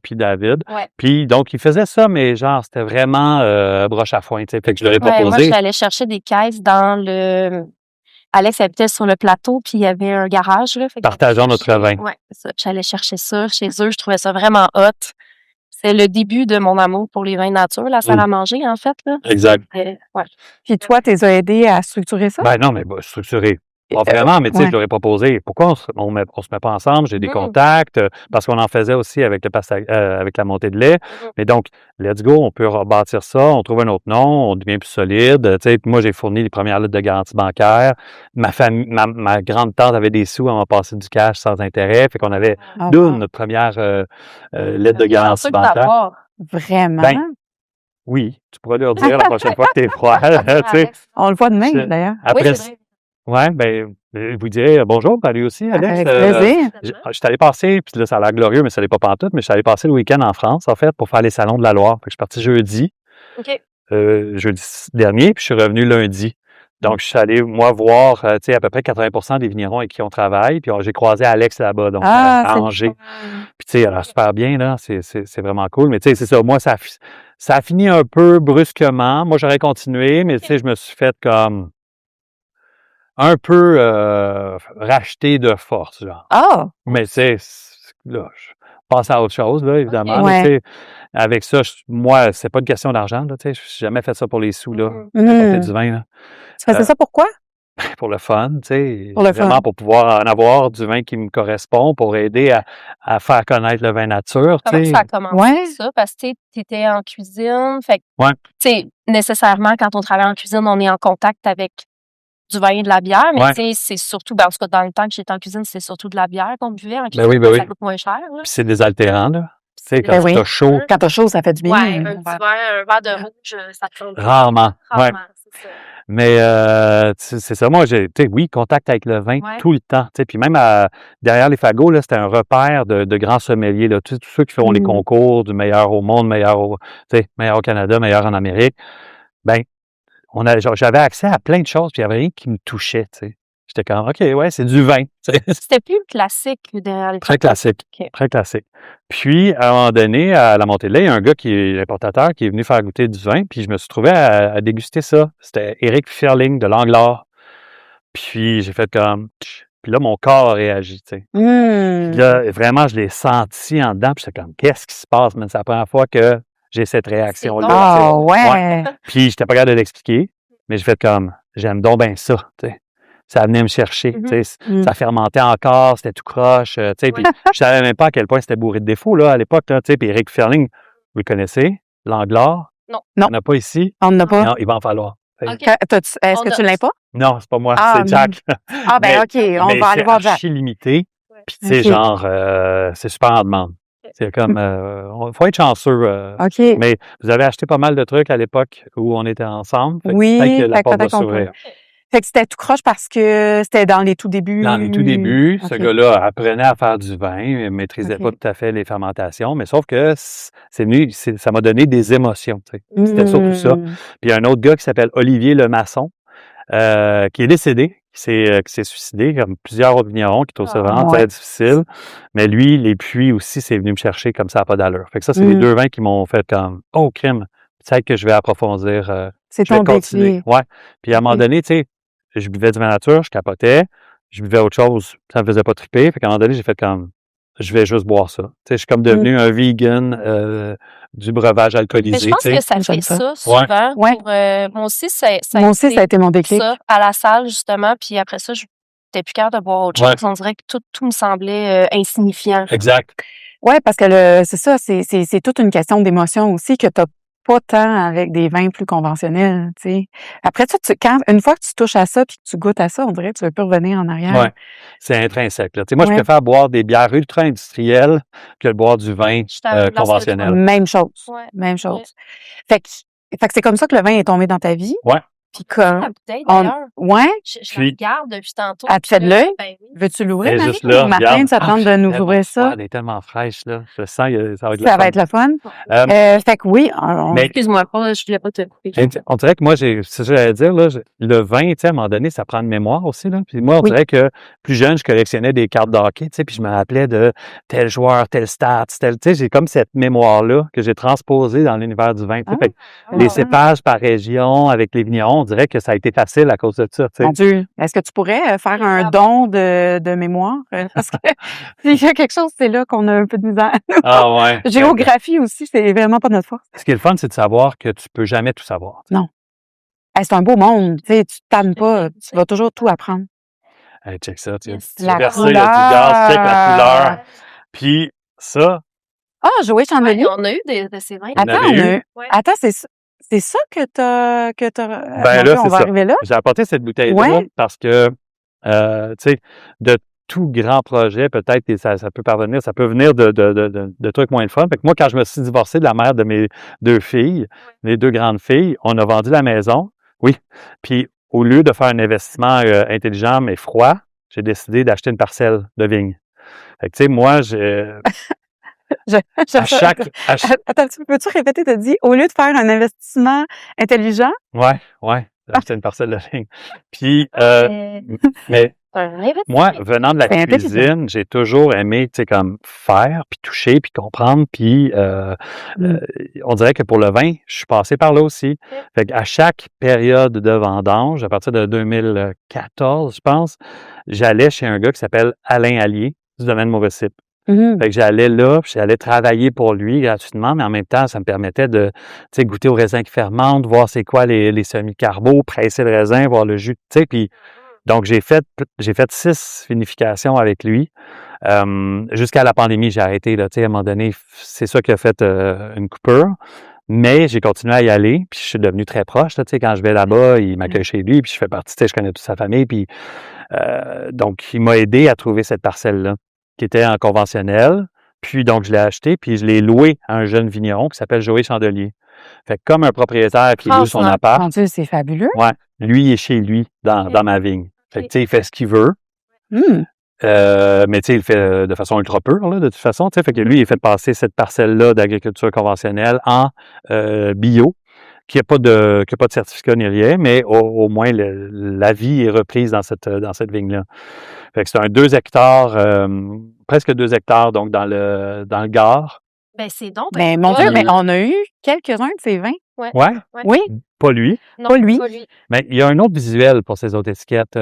C: puis David. Puis donc, il faisait ça, mais genre, c'était vraiment broche à foin, tu sais. Fait que je l'aurais proposé.
A: Moi, j'allais chercher des caisses dans le. Alex habitait sur le plateau, puis il y avait un garage. Là,
C: partageons notre vin.
A: Oui, c'est ça. J'allais chercher ça chez eux. Je trouvais ça vraiment hot. C'est le début de mon amour pour les vins nature, la salle à manger, en fait, là.
C: Exact.
A: Ouais.
B: Puis toi, t'es aidé à structurer ça?
C: Ben non, mais structuré. Pas vraiment, mais tu sais, je leur ai proposé. Pourquoi on se met pas ensemble? J'ai des contacts, parce qu'on en faisait aussi avec avec la montée de lait. Mais donc, let's go, on peut rebâtir ça, on trouve un autre nom, on devient plus solide. Tu sais, moi, j'ai fourni les premières lettres de garantie bancaire. Ma grande tante avait des sous, elle m'a passé du cash sans intérêt. Fait qu'on avait notre première lettre de garantie bancaire.
B: Vraiment?
C: Ben, oui, tu pourras leur dire la prochaine fois que t'es froid.
B: On le voit demain, d'ailleurs.
C: Après, ouais, ben, vous direz bonjour, ben lui aussi, Alex.
B: Avec plaisir.
C: Je suis allé passer, puis là, ça a l'air glorieux, mais ça l'est pas pantoute, mais je suis allé passer le week-end en France, en fait, pour faire les salons de la Loire. Fait que je suis parti jeudi. Jeudi dernier, puis je suis revenu lundi. Donc, je suis allé, moi, voir, tu sais, à peu près 80% des vignerons avec qui on travaille, puis j'ai croisé Alex là-bas, donc, à Angers. Puis, tu sais, elle a super bien, là, c'est vraiment cool, mais tu sais, c'est ça, moi, ça a fini un peu brusquement. Moi, j'aurais continué, mais tu sais, je me suis fait comme un peu racheté de force, genre.
B: Ah!
C: Mais tu sais, là, je passe à autre chose, là, évidemment. Mais tu sais, avec ça, moi, c'est pas une question d'argent, là, tu sais. J'ai jamais fait ça pour les sous, là. Apporter du vin, là.
B: Tu faisais ça pourquoi?
C: Pour le fun, tu sais.
B: Pour le
C: vraiment
B: fun.
C: pour pouvoir en avoir du vin qui me correspond, pour aider à faire connaître le vin nature, tu
A: Comment
C: sais.
A: ça a commencé, ça? Parce que tu étais en cuisine. Fait que, tu sais, nécessairement, quand on travaille en cuisine, on est en contact avec du vin et de la bière, mais tu sais, c'est surtout, ben, en tout cas, dans le temps que j'étais en cuisine, c'était surtout de la biire qu'on buvait en cuisine. Ça coûte moins cher, là.
C: Puis c'est désaltérant, là. Tu sais, quand t'as chaud.
B: Quand t'as chaud, ça fait du bien.
A: Ouais, un verre de rouge, ça te fait
C: Rarement. Ouais.
A: C'est ça.
C: Mais c'est ça, moi, tu sais, oui, contact avec le vin tout le temps. Tu sais, puis même derrière les fagots, là, c'était un repère de grands sommeliers, là, tous ceux qui font les concours du meilleur au monde, meilleur au Canada, meilleur en Amérique. Ben, j'avais accès à plein de choses, puis il n'y avait rien qui me touchait, tu sais. J'étais comme, OK, ouais, c'est du vin.
A: C'était plus le classique derrière les
C: Très classique.
A: Okay.
C: Très classique. Puis, à un moment donné, à la montée de lait, il y a un gars qui est importateur qui est venu faire goûter du vin, puis je me suis trouvé à déguster ça. C'était Éric Ferling de Langlore. Puis, j'ai fait comme... Puis là, mon corps a réagi, tu sais. Puis là, vraiment, je l'ai senti en dedans, puis j'étais comme, qu'est-ce qui se passe? C'est la première fois que j'ai cette réaction-là.
B: Ah, ouais!
C: Puis, j'étais pas capable de l'expliquer, mais j'ai fait comme, j'aime donc bien ça, tu sais. Ça venait me chercher, tu sais. Ça fermentait encore, c'était tout croche, tu sais. Puis je savais même pas à quel point c'était bourré de défauts, là, à l'époque, tu sais. Puis Éric Ferling, vous le connaissez? Langlore?
A: Non.
C: On n'a pas ici?
B: On n'en a pas?
C: Non, il va en falloir.
B: Okay. Est-ce que tu l'as pas?
C: Non, c'est pas moi, c'est Jack.
B: Ah, ben, OK, on va aller voir Jack.
C: C'est limité. Puis, tu sais, genre, c'est super en demande. C'est comme, il faut être chanceux.
B: OK.
C: Mais vous avez acheté pas mal de trucs à l'époque où on était ensemble.
B: Oui,
C: peut-être que la porte va s'ouvrir.
B: Fait que c'était tout croche parce que c'était dans les tout débuts.
C: Dans les tout débuts, ce gars-là apprenait à faire du vin, il maîtrisait pas tout à fait les fermentations, mais sauf que ça m'a donné des émotions, tu sais. C'était surtout ça. Puis il y a un autre gars qui s'appelle Olivier Lemasson, qui est décédé, qui s'est suicidé, comme plusieurs autres vignerons, qui trouvent ça vraiment très difficile. Mais lui, les puits aussi, c'est venu me chercher comme ça à pas d'allure. Fait que ça, c'est les deux vins qui m'ont fait comme, oh, crime, peut-être que je vais approfondir.
B: C'est
C: je vais
B: ton
C: continuer.
B: déclic.
C: Ouais. Puis à un moment donné, tu sais, je buvais du vin nature, je capotais. Je buvais autre chose, ça me faisait pas triper. Fait qu'à un moment donné, j'ai fait comme, je vais juste boire ça. Tu sais, je suis comme devenu un vegan du breuvage alcoolisé.
A: Mais je pense que ça fait ça souvent.
B: Ouais.
A: Pour, moi aussi, ça
B: a été mon déclic.
A: Ça, à la salle, justement. Puis après ça, je n'étais plus capable de boire autre chose. On dirait que tout me semblait insignifiant.
C: Exact.
B: Oui, parce que c'est ça, c'est toute une question d'émotion aussi que tu n'as pas tant avec des vins plus conventionnels, tu sais. Après ça, une fois que tu touches à ça puis que tu goûtes à ça, on dirait que tu ne veux plus revenir en arrière.
C: Oui, c'est intrinsèque. Là. Moi, je préfère boire des bières ultra industrielles que de boire du vin conventionnel.
B: Même chose. Ouais. Même chose. Fait que c'est comme ça que le vin est tombé dans ta vie.
C: Oui.
B: Puis comme
A: la bouteille, d'ailleurs.
B: Ouais.
A: Je la regarde depuis tantôt.
B: Elle te fait de l'œil?
A: Ben oui.
B: Veux-tu l'ouvrir, Marie?
C: Juste là,
B: Martin, ça tente de nous ouvrir ça.
C: Elle est tellement fraîche, là. Je sens que ça va être
B: le fun. Ça va être le fun. Fait que oui.
A: Excuse-moi, je voulais pas te couper.
C: On dirait que moi, c'est ce que j'allais dire, là. Le vin, tu sais, à un moment donné, ça prend une mémoire aussi, là. Puis moi, on dirait que plus jeune, je collectionnais des cartes de hockey, tu sais, puis je me rappelais de tel joueur, tel stats, tu sais, j'ai comme cette mémoire-là que j'ai transposée dans l'univers du vin. Les cépages par région, avec les vignerons, on dirait que ça a été facile à cause de ça, tu sais.
B: Mon Dieu, est-ce que tu pourrais faire un don de mémoire? Parce que s'il y a quelque chose, c'est là qu'on a un peu de misère.
C: Ah ouais.
B: Géographie aussi, c'est vraiment pas notre force.
C: Ce qui est le fun, c'est de savoir que tu peux jamais tout savoir.
B: Non. Hey, c'est un beau monde, tu sais, tu te tannes pas, tu vas toujours tout apprendre.
C: Hey, check ça, tu
B: La
C: verses ça, il y a du
B: couleur.
C: gaz, check la couleur. Puis ça,
B: Ah, Joey Chandelier.
A: On a eu de ces vins.
C: On
B: Attends,
C: avait eu.
B: attends, c'est ça que t'as
C: Ben
B: mon Dieu,
C: là,
B: on
C: c'est
B: va
C: ça.
B: arriver là.
C: J'ai apporté cette bouteille-là
B: Ouais.
C: parce que, tu sais, de tout grand projet, peut-être, et ça peut parvenir, ça peut venir de trucs moins le fun. Fait que moi, quand je me suis divorcé de la mère de mes 2 filles, les 2 grandes filles, on a vendu la maison. Oui. Puis, au lieu de faire un investissement intelligent mais froid, j'ai décidé d'acheter une parcelle de vigne. Fait que, tu sais, moi, à chaque...
B: Attends, peux-tu répéter, t'as dit, au lieu de faire un investissement intelligent?
C: Ouais, d'acheter une parcelle de vigne. Puis, mais moi, venant de la cuisine, j'ai toujours aimé, tu sais, comme faire, puis toucher, puis comprendre, puis on dirait que pour le vin, je suis passé par là aussi. Fait qu'à chaque période de vendange, à partir de 2014, je pense, j'allais chez un gars qui s'appelle Alain Allier, du domaine Mauvais-Cipe. Fait que j'allais là, puis j'allais travailler pour lui gratuitement, mais en même temps, ça me permettait de, tu sais, goûter au raisin qui fermente, voir c'est quoi les semi-carbos, presser le raisin, voir le jus, tu sais, puis donc j'ai fait 6 vinifications avec lui. Jusqu'à la pandémie, j'ai arrêté, là, tu sais, à un moment donné, c'est ça qui a fait une coupure. Mais j'ai continué à y aller, puis je suis devenu très proche, là, tu sais, quand je vais là-bas, il m'accueille chez lui, puis je fais partie, tu sais, je connais toute sa famille, puis donc il m'a aidé à trouver cette parcelle-là, qui était en conventionnel. Puis donc, je l'ai acheté, puis je l'ai loué à un jeune vigneron qui s'appelle Joey Chandelier. Fait que comme un propriétaire qui loue son appart.
B: Mon Dieu, c'est fabuleux.
C: Ouais, lui, il est chez lui, dans ma vigne. Fait que, tu sais, il fait ce qu'il veut. Mais tu sais, il le fait de façon ultra pure, là, de toute façon. Tu sais, fait que lui, il fait passer cette parcelle-là d'agriculture conventionnelle en bio, qui n'a pas de certificat ni rien, mais au moins la vie est reprise dans cette vigne-là. Fait que c'est un 2 hectares, presque 2 hectares, donc dans le Gard.
A: Ben, c'est donc.
B: Mais mon Dieu, mais on a eu quelques-uns de ces vins.
C: Ouais?
B: Oui.
C: Pas lui.
A: Non,
B: Pas lui.
C: Mais il y a un autre visuel pour ces autres étiquettes,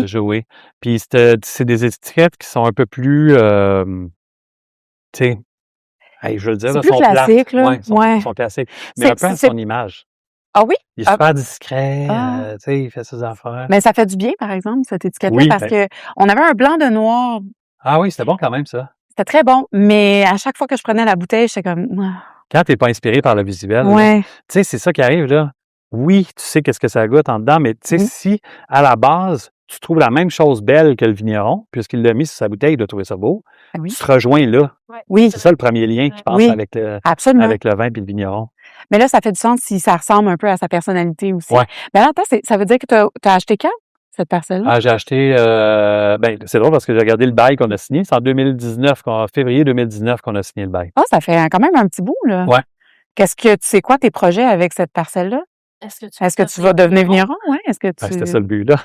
C: Joey. Puis c'est des étiquettes qui sont un peu plus, tu sais, hey, je veux le dire,
B: C'est
C: là,
B: plus
C: sont
B: classique,
C: plates.
B: là.
C: Ouais, ils sont classiques. Mais un peu à son image.
B: Ah oui?
C: Il est super discret, tu sais, il fait ses affaires.
B: Mais ça fait du bien, par exemple, cette étiquette-là,
C: Oui,
B: parce que on avait un blanc de noir.
C: Ah oui, c'était bon quand même, ça.
B: C'était très bon, mais à chaque fois que je prenais la bouteille, j'étais comme...
C: Quand t'es pas inspiré par le visuel,
B: Ouais.
C: tu sais, c'est ça qui arrive, là. Oui, tu sais qu'est-ce que ça goûte en dedans, mais tu sais, si, à la base, tu trouves la même chose belle que le vigneron, puisqu'il l'a mis sur sa bouteille, il doit trouver ça beau, tu te rejoins là.
B: Oui.
C: C'est ça le premier lien, je pense, avec le vin puis le vigneron.
B: Mais là, ça fait du sens si ça ressemble un peu à sa personnalité aussi.
C: Ouais.
B: Mais attends, ça veut dire que t'as acheté quand, cette parcelle-là?
C: Ah, j'ai acheté, c'est drôle parce que j'ai regardé le bail qu'on a signé. C'est en 2019, février 2019 qu'on a signé le bail.
B: Ah, ça fait quand même un petit bout, là.
C: Ouais.
B: Qu'est-ce que tu sais quoi tes projets avec cette parcelle-là? Est-ce que tu vas devenir vigneron? Ouais. Est-ce que tu...
C: C'était ça le but, là.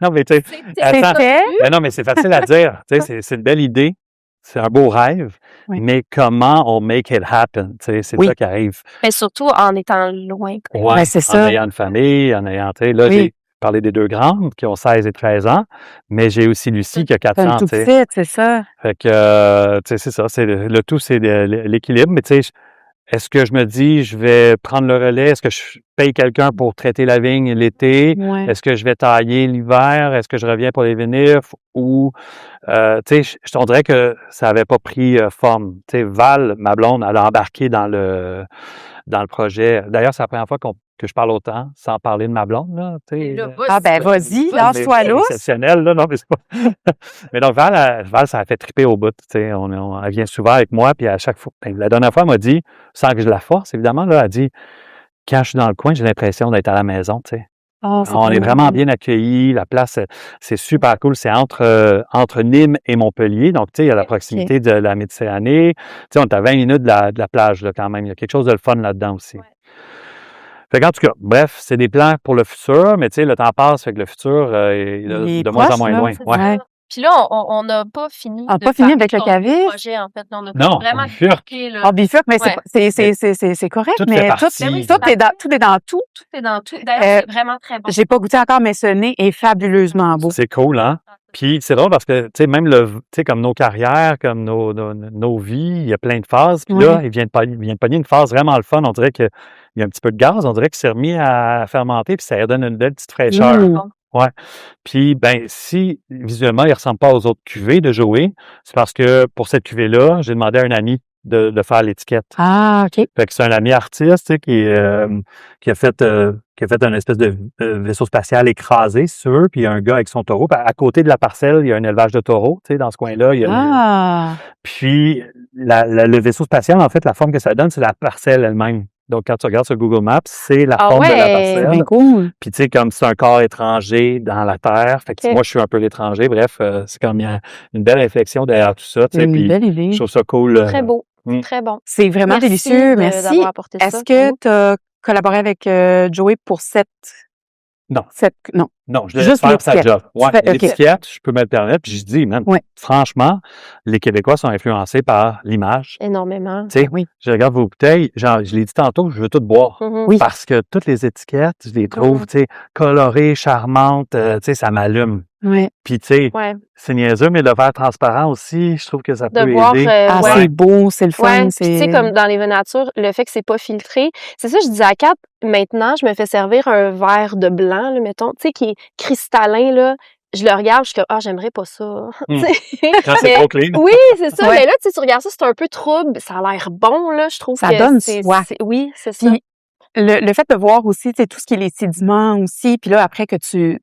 C: Non, mais tu sais.
B: C'était?
C: Mais non, mais c'est facile à dire. Tu sais, c'est une belle idée. C'est un beau rêve.
B: Oui.
C: Mais comment on make it happen? Tu sais, c'est ça qui arrive.
A: Mais surtout en étant loin.
C: Ouais,
B: c'est ça.
C: En ayant une famille, en ayant, tu sais, là, j'ai parlé des 2 grandes qui ont 16 et 13 ans, mais j'ai aussi Lucie qui a 4 ans, tu sais.
B: C'est ça.
C: Fait que, tu sais, c'est ça. Le tout, c'est l'équilibre. Mais tu sais, est-ce que je me dis, je vais prendre le relais? Est-ce que je paye quelqu'un pour traiter la vigne l'été?
B: Ouais.
C: Est-ce que je vais tailler l'hiver? Est-ce que je reviens pour les vinifs? Ou, tu sais, on dirait que ça avait pas pris forme. Tu sais, Val, ma blonde, elle a embarqué dans le projet. D'ailleurs, c'est la première fois que je parle autant sans parler de ma blonde, là. Tu sais,
B: ah, ben, vas-y, lance-toi là.
C: C'est exceptionnel, là. Non, mais c'est pas... Mais donc, Val, ça a fait triper au bout. Tu sais, elle vient souvent avec moi, puis à chaque fois, la dernière fois, elle m'a dit, sans que je la force, évidemment, là, elle dit, quand je suis dans le coin, j'ai l'impression d'être à la maison, tu sais.
B: Oh,
C: on est vraiment bien accueillis. La place, c'est super cool. C'est entre Nîmes et Montpellier. Donc, tu sais, il y a la proximité de la Méditerranée. Tu sais, on est à 20 minutes de la plage, là, quand même. Il y a quelque chose de le fun là-dedans aussi. Fait qu'en tout cas, bref, c'est des plans pour le futur, mais tu sais, le temps passe, fait que le futur est de moins en moins loin. Ouais.
A: Puis là, on n'a pas fini
B: On n'a pas fini avec le caviste?
A: Projet, en fait. On a
C: Non,
A: vraiment
C: bifurque.
B: Ah, bifurque, mais c'est correct,
C: Tout
B: mais
C: fait
B: tout
C: partie.
B: est dans tout.
A: Tout est dans tout. D'ailleurs, c'est vraiment très bon.
B: J'ai pas goûté encore, mais ce nez est fabuleusement beau.
C: C'est cool, hein? Puis c'est drôle parce que, tu sais, même tu sais, comme nos carrières, comme nos vies, il y a plein de phases. Puis là, il vient de pogner une phase vraiment le fun. On dirait qu'il y a un petit peu de gaz. On dirait qu'il s'est remis à fermenter, puis ça redonne une belle petite fraîcheur. Ouais. Puis, ben, si visuellement, il ressemble pas aux autres cuvées de Joey, c'est parce que pour cette cuvée-là, j'ai demandé à un ami de faire l'étiquette.
B: Ah, OK.
C: Fait que c'est un ami artiste, tu sais, qui a fait une espèce de vaisseau spatial écrasé sur, puis il y a un gars avec son taureau. Puis à côté de la parcelle, il y a un élevage de taureaux, tu sais, dans ce coin-là. Il y a Puis le vaisseau spatial, en fait, la forme que ça donne, c'est la parcelle elle-même. Donc, quand tu regardes sur Google Maps, c'est la forme de la parcelle.
B: C'est bien cool.
C: Puis, tu sais, comme c'est un corps étranger dans la Terre. Fait que moi, je suis un peu l'étranger. Bref, c'est comme il y a une belle réflexion derrière tout ça.
B: C'est une belle idée.
C: Je trouve ça cool.
A: Très beau. Très bon.
B: C'est vraiment délicieux. Merci. Est-ce que tu as collaboré avec Joey pour cette...
C: Non. Non, je laisse faire sa job. Ouais, l'étiquette, je peux me le permettre. Puis je dis, man, franchement, les Québécois sont influencés par l'image.
A: Énormément.
C: Tu sais, je regarde vos bouteilles, genre, je l'ai dit tantôt, je veux tout boire. Parce que toutes les étiquettes, je les trouve, tu sais, colorées, charmantes, tu sais, ça m'allume. Puis, tu sais, c'est niaiseux, mais le verre transparent aussi, je trouve que ça peut aider.
B: C'est beau, c'est le fun.
A: Tu sais, comme dans les vins nature, le fait que c'est pas filtré, c'est ça, je disais à Kat, maintenant, je me fais servir un verre de blanc, là, mettons, tu sais, qui est cristallin, là. Je le regarde, je suis comme, j'aimerais pas ça.
C: Quand c'est trop clean.
A: Oui, c'est ça. Mais là, tu regardes ça, c'est un peu trouble. Ça a l'air bon, là, je trouve.
B: Ça donne soif.
A: Oui, c'est ça.
B: Le fait de voir aussi, tu sais, tout ce qui est les sédiments aussi, puis là, après que tu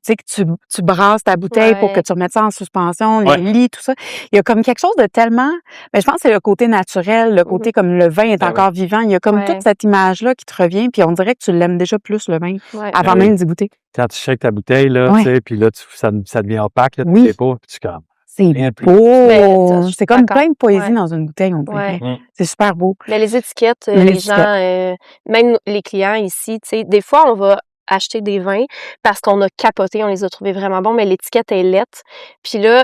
B: brasses ta bouteille pour que tu remettes ça en suspension, les lits, tout ça, il y a comme quelque chose de tellement... Mais je pense que c'est le côté naturel, le côté comme le vin est encore vivant. Il y a comme toute cette image-là qui te revient, puis on dirait que tu l'aimes déjà plus, le vin, avant même d'y goûter.
C: Quand tu shakes ta bouteille, là, tu sais, puis là, ça devient opaque, là, tu sais pas, puis tu comme...
B: C'est beau! C'est comme plein de poésie dans une bouteille, on dirait. C'est super beau.
A: Mais les étiquettes, les gens, même les clients ici, tu sais, des fois, on va acheter des vins parce qu'on a capoté, on les a trouvés vraiment bons, mais l'étiquette est lettre. Puis là,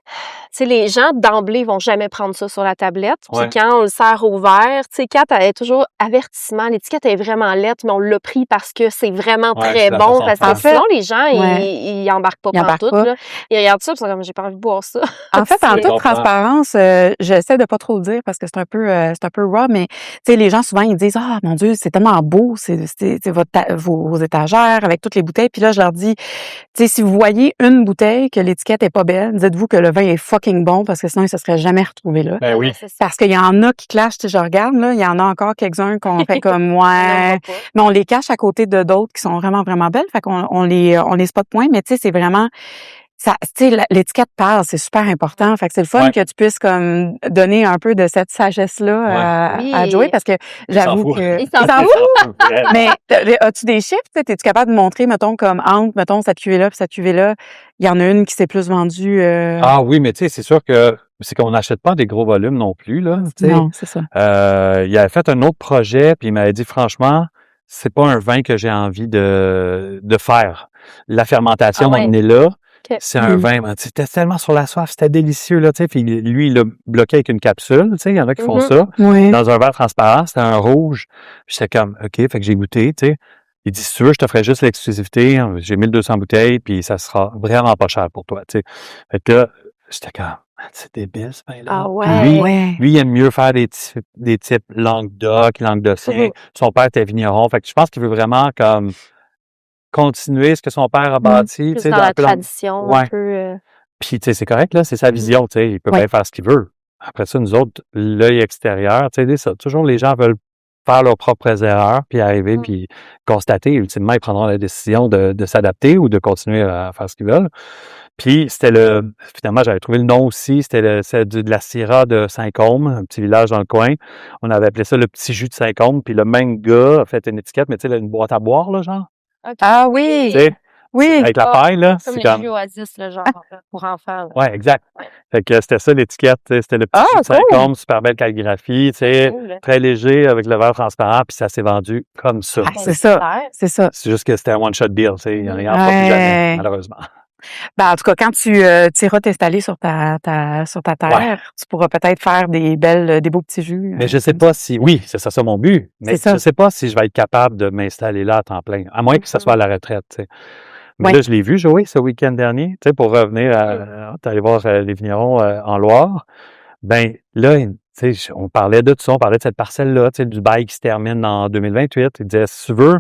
A: tu sais, les gens d'emblée vont jamais prendre ça sur la tablette. Puis quand on le sert au verre, tu sais, Kat, elle est toujours avertissement. L'étiquette est vraiment lettre, mais on l'a pris parce que c'est vraiment très bon. Parce que sinon, les gens, ils embarquent pas pantoute, là. Ils regardent ça, puis ils sont comme, j'ai pas envie de boire ça.
B: En fait, en toute transparence, j'essaie de pas trop le dire parce que c'est un peu raw, mais tu sais, les gens souvent, ils disent, mon Dieu, c'est tellement beau, c'est vos étagères avec toutes les bouteilles. Puis là, je leur dis, tu sais, si vous voyez une bouteille que l'étiquette est pas belle, dites-vous que le vin est fucking bon parce que sinon, il se serait jamais retrouvé là.
C: Ben oui.
B: Parce qu'il y en a qui clashent, je regarde, là, il y en a encore quelques-uns qu'on fait comme, mais on les cache à côté de d'autres qui sont vraiment, vraiment belles. Fait qu'on on les spot point, mais tu sais, c'est vraiment, ça, tu sais, l'étiquette parle, c'est super important. Fait que c'est le fun que tu puisses comme donner un peu de cette sagesse-là à Joey parce que j'avoue que...
A: Il s'en fout!
B: Mais as-tu des chiffres? Es-tu capable de montrer, mettons, comme entre, mettons, cette cuvée-là puis cette cuvée-là, il y en a une qui s'est plus vendue...
C: Ah oui, mais tu sais, c'est sûr que c'est qu'on n'achète pas des gros volumes non plus, là.
B: Non, c'est ça.
C: Il avait fait un autre projet, puis il m'avait dit, franchement, c'est pas un vin que j'ai envie de faire. La fermentation, on est là. C'est un vin, c'était tellement sur la soif, c'était délicieux, là, tu sais. Puis lui, il l'a bloqué avec une capsule, tu sais, il y en a qui font ça. Dans un verre transparent, c'était un rouge. J'étais comme, OK, fait que j'ai goûté, tu sais. Il dit, si tu veux, je te ferai juste l'exclusivité. J'ai 1200 bouteilles, puis ça sera vraiment pas cher pour toi, tu sais. Fait que là, j'étais comme, c'est débile, ce vin-là.
A: Ah ouais.
C: Lui, il aime mieux faire des types languedocien. Son père était vigneron. Fait que je pense qu'il veut vraiment comme continuer ce que son père a bâti.
A: Plus dans la tradition, un peu.
C: Puis, tu sais, c'est correct, là, c'est sa vision, tu sais, il peut bien faire ce qu'il veut. Après ça, nous autres, l'œil extérieur, tu sais, ça, toujours les gens veulent faire leurs propres erreurs, puis arriver, puis constater. Ultimement, ils prendront la décision de s'adapter ou de continuer à faire ce qu'ils veulent. Puis, finalement, j'avais trouvé le nom aussi, c'était de la Syrah de Saint-Côme, un petit village dans le coin. On avait appelé ça le petit jus de Saint-Côme, puis le même gars a fait une étiquette, mais tu sais, une boîte à boire, là, genre.
A: Okay.
B: Ah oui!
C: Oui! Avec la paille, là.
A: Comme les jus Oasis, là, genre, pour enfants.
C: Oui, exact. Fait que c'était ça l'étiquette, c'était le petit jus de Saint-Côme, super belle calligraphie, tu sais, très léger avec le verre transparent, puis ça s'est vendu comme ça.
B: C'est ça, c'est ça.
C: C'est juste que c'était un one-shot deal, tu sais, il n'y en a pas plus jamais, malheureusement.
B: En tout cas, quand tu iras t'installer sur ta terre, tu pourras peut-être faire des beaux petits jus.
C: Mais je sais pas si, oui, c'est ça mon but, mais je sais pas si je vais être capable de m'installer là à temps plein, à moins que ce soit à la retraite, tu sais. Mais là, je l'ai vu jouer ce week-end dernier, tu sais, pour revenir t'es allé voir les vignerons en Loire. Ben là, tu sais, on parlait de tout ça, on parlait de cette parcelle-là, tu sais, du bail qui se termine en 2028. Il disait, si tu veux,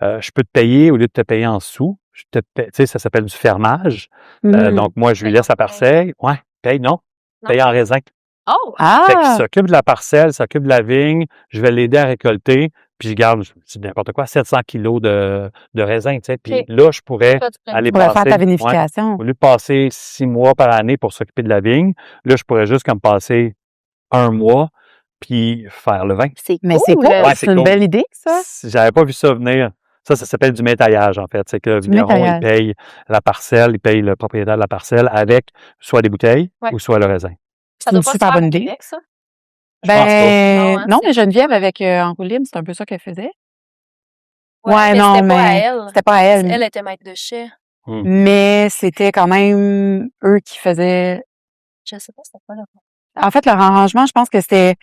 C: je peux te payer au lieu de te payer en sous. Tu sais, ça s'appelle du fermage. Donc, moi, je lui laisse la parcelle. Ouais, paye en raisin.
A: Oh!
C: Fait qu'il s'occupe de la parcelle, s'occupe de la vigne. Je vais l'aider à récolter. Puis je garde, c'est n'importe quoi, 700 kilos de raisin, tu sais. Puis là, je pourrais aller passer...
B: faire ta vinification.
C: Au lieu de passer 6 mois par année pour s'occuper de la vigne, là, je pourrais juste comme passer 1 mois puis faire le vin.
B: Mais c'est cool. C'est une belle idée, ça.
C: J'avais pas vu ça venir. Ça s'appelle du métaillage, en fait. C'est que le vigneron, il paye la parcelle, il paye le propriétaire de la parcelle avec soit des bouteilles ou soit le raisin.
B: C'est une super bonne idée.
A: Ça?
B: Non, mais Geneviève, avec Angoulême, c'est un peu ça qu'elle faisait.
A: Ouais, non, mais
B: c'était pas à elle.
A: Elle était maître de chai.
B: Mais c'était quand même eux qui faisaient...
A: Je sais pas, c'était pas là.
B: En fait, leur arrangement, je pense que c'était...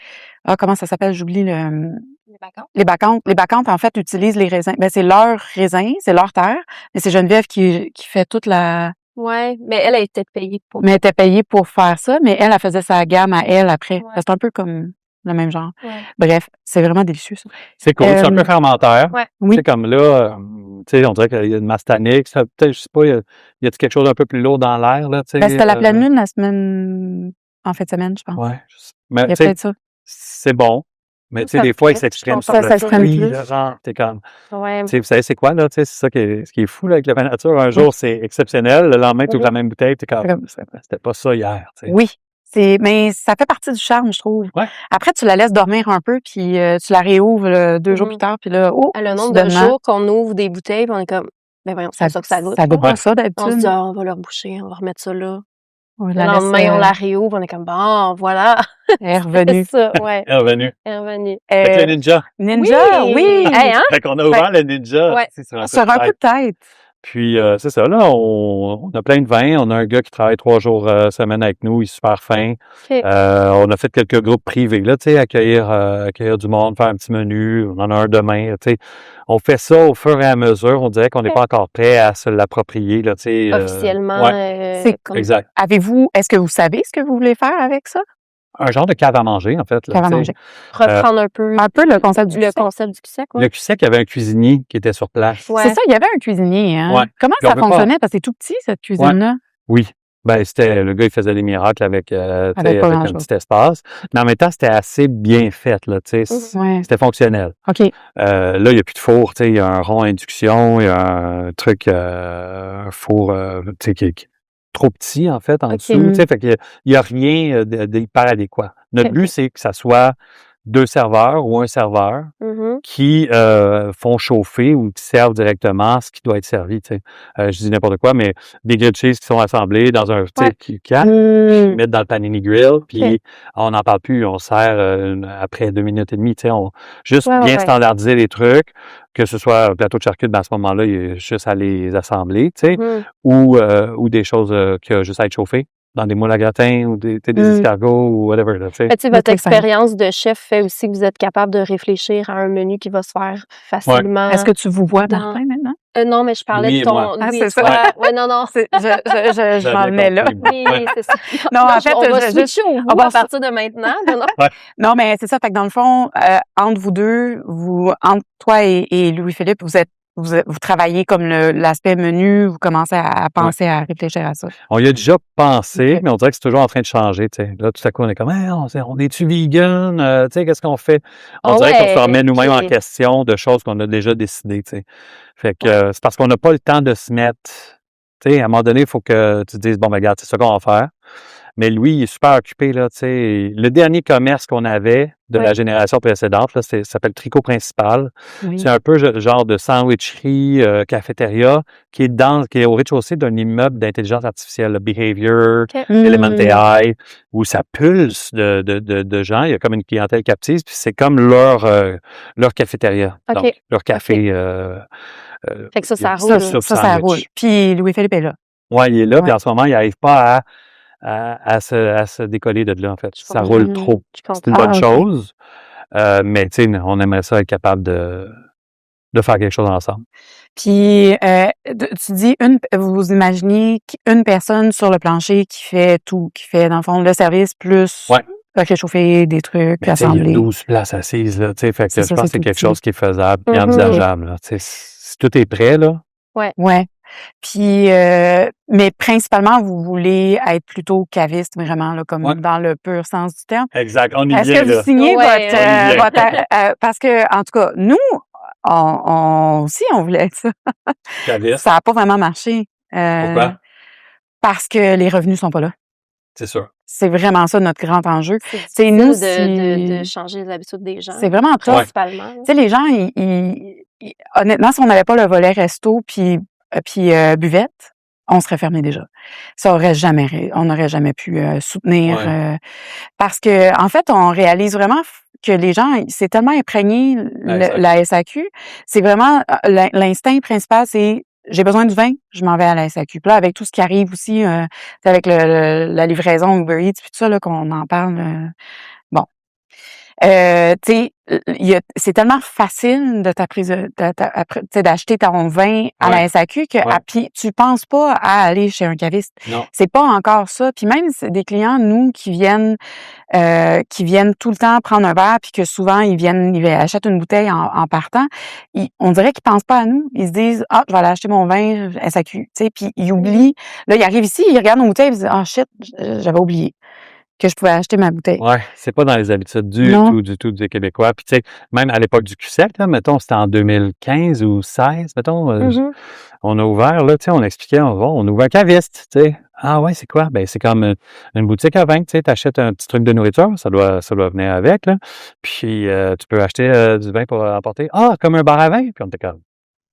B: comment ça s'appelle? J'oublie le...
A: Les bacchantes.
B: Les bacchantes. Les bacchantes, en fait, utilisent les raisins. C'est leur raisin, c'est leur terre, mais c'est Geneviève qui fait toute la...
A: Ouais, mais elle a été payée pour...
B: Mais elle était payée pour faire ça, mais elle faisait sa gamme à elle après. C'est un peu comme le même genre. Bref, c'est vraiment délicieux, ça.
C: C'est cool, c'est un peu fermentaire.
B: Oui.
C: C'est comme là, tu sais, on dirait qu'il y a une mastanique. Peut-être, je sais pas, y a quelque chose d'un peu plus lourd dans l'air, là, tu sais?
B: C'était la pleine lune la semaine... En fin de semaine, je pense.
C: Ouais. Mais,
B: il y a peut-être ça.
C: C'est bon. Mais tu sais, des fois, ils s'expriment sur le fruit, genre, t'es comme... Tu sais, vous savez, c'est quoi, là? Tu sais, c'est ça ce qui est fou, là, avec la vin nature. Un jour, c'est exceptionnel. Le lendemain, tu ouvres la même bouteille, t'es comme... C'était pas ça hier, tu sais.
B: Oui. Mais ça fait partie du charme, je trouve. Après, tu la laisses dormir un peu, puis tu la réouvres 2 jours plus tard, puis là,
A: le nombre de jours qu'on ouvre des bouteilles, puis on est comme... Ben voyons, c'est ça que ça goûte.
B: Ça goûte pas ça, d'habitude.
A: On se dit, on va le reboucher, on va remettre ça là.
B: Le
A: lendemain, on la réouvre, on est comme, bon, voilà.
B: Elle est revenue.
A: C'est ça, ouais.
C: Elle est revenue. Avec le Ninja.
B: Ninja, oui!
C: Fait qu'on a ouvert le Ninja.
B: Sur un coup de tête.
C: Puis, c'est ça, là, on a plein de vins. On a un gars qui travaille 3 jours semaine avec nous. Il est super fin. On a fait quelques groupes privés, là, tu sais, accueillir du monde, faire un petit menu. On en a un demain, tu sais. On fait ça au fur et à mesure. On dirait qu'on n'est pas encore prêt à se l'approprier, là, tu sais.
A: Officiellement.
C: Exact.
B: Est-ce que vous savez ce que vous voulez faire avec ça?
C: Un genre de cave à manger, en fait. Là,
B: cave à manger.
A: Reprendre un peu
B: le concept du
A: QSEC.
C: Le QSEC, il y avait un cuisinier qui était sur place.
B: C'est ça, il y avait un cuisinier. Hein? Comment ça fonctionnait? Parce que c'est tout petit, cette cuisine-là.
C: Oui. C'était le gars, il faisait des miracles avec un petit espace. Mais en même temps, c'était assez bien fait, là, tu sais. C'était fonctionnel.
B: OK.
C: Là, il n'y a plus de four, tu sais. Il y a un rond induction, il y a un truc, un four, tu sais, qui est trop petit, en fait, en dessous. Tu sais, fait qu'il y a rien d'hyper adéquat. Notre but, c'est que ça soit 2 serveurs ou un serveur qui font chauffer ou qui servent directement ce qui doit être servi. Tu sais. Je dis n'importe quoi, mais des grilled cheese qui sont assemblés dans un qui mettent dans le panini grill, puis on n'en parle plus, on sert après 2 minutes et demie. Tu sais, juste bien standardiser les trucs, que ce soit un plateau de charcuterie, à ce moment-là, il y a juste à les assembler, tu sais, ou des choses qui ont juste à être chauffées dans des moules à gratin ou des escargots ou whatever. Là, tu
A: sais, votre expérience de chef fait aussi que vous êtes capable de réfléchir à un menu qui va se faire facilement.
B: Est-ce que tu vous vois, Martin, maintenant?
A: Non, mais je parlais de ton...
B: c'est ça.
A: Non.
B: Je m'en venais là.
A: Oui, c'est ça.
B: Non, en fait,
A: on va switcher au bout à partir de maintenant.
B: Non, mais c'est ça. Fait que dans le fond, entre vous deux, entre toi et Louis-Philippe, vous travaillez comme l'aspect menu, vous commencez à penser, à réfléchir à ça.
C: On y a déjà pensé, mais on dirait que c'est toujours en train de changer. T'sais. Là, tout à coup, on est comme, on est-tu vegan? Tu sais, qu'est-ce qu'on fait? On dirait qu'on se remet nous-mêmes en question de choses qu'on a déjà décidées. T'sais. Fait que c'est parce qu'on n'a pas le temps de se mettre. Tu sais, à un moment donné, il faut que tu te dises, bon, ben, regarde, c'est ça qu'on va faire. Mais lui, il est super occupé, là, tu sais. Le dernier commerce qu'on avait de la génération précédente, là, ça s'appelle Tricot Principal. C'est un peu le genre de sandwicherie, cafétéria, qui est au rez-de-chaussée d'un immeuble d'intelligence artificielle, le Behavior, Element AI, où ça pulse de gens. Il y a comme une clientèle captive, puis c'est comme leur cafétéria. Donc, leur café.
A: Fait que ça roule.
B: Ça roule. Puis Louis-Philippe est là.
C: Oui, il est là, puis
B: Ouais.
C: en ce moment, il n'arrive pas à se décoller de là, en fait. Ça roule trop. C'est une bonne chose, mais tu sais, on aimerait ça être capable de faire quelque chose ensemble.
B: Puis, tu dis vous imaginez une personne sur le plancher qui fait tout, qui fait, dans le fond, le service plus réchauffer des trucs,
C: Mais
B: assembler.
C: Il y a 12 places assises, là, tu sais, fait que je pense que c'est quelque
B: petit.
C: chose qui est faisable, et envisageable, là, tu sais. Si tout est prêt, là.
B: Ouais. Puis, mais principalement, vous voulez être plutôt caviste, vraiment, là, comme dans le pur sens du terme.
C: Exact, on y
B: Est-ce
C: vient,
B: que vous
C: là.
B: signez votre parce que, en tout cas, nous, on aussi, on voulait ça.
C: Caviste.
B: Ça n'a pas vraiment marché.
C: Pourquoi?
B: Parce que les revenus sont pas là.
C: C'est sûr.
B: C'est vraiment ça notre grand enjeu.
A: C'est nous de changer les habitudes des gens.
B: C'est vraiment ça.
A: Principalement.
B: Tu sais, les gens, honnêtement, si on n'avait pas le volet resto puis buvette, on serait fermé déjà. On n'aurait jamais pu soutenir parce que en fait, on réalise vraiment que les gens, c'est tellement imprégné la SAQ, c'est vraiment l'instinct principal, c'est j'ai besoin de vin, je m'en vais à la SAQ. Puis là, avec tout ce qui arrive aussi, avec la livraison Uber Eats, puis tout ça là qu'on en parle. Bon, tu sais, c'est tellement facile de d'acheter ton vin à la SAQ que puis tu penses pas à aller chez un caviste.
C: Non.
B: C'est pas encore ça. Puis même c'est des clients nous qui viennent tout le temps prendre un verre puis que souvent ils achètent une bouteille en partant, on dirait qu'ils pensent pas à nous. Ils se disent je vais aller acheter mon vin SAQ, tu sais, puis ils oublient. Là ils arrivent ici, ils regardent nos bouteilles, ils se disent shit, j'avais oublié que je pouvais acheter ma bouteille.
C: Ouais, c'est pas dans les habitudes du tout des Québécois. Puis tu sais, même à l'époque du QCEC, là, mettons, c'était en 2015 ou 16, mettons, on a ouvert, là, tu sais, on expliquait, on ouvre un caviste, tu sais. Ah ouais, c'est quoi? Ben, c'est comme une boutique à vin, tu sais, t'achètes un petit truc de nourriture, ça doit venir avec, là. Puis tu peux acheter du vin pour emporter. Ah, comme un bar à vin. Puis on était comme,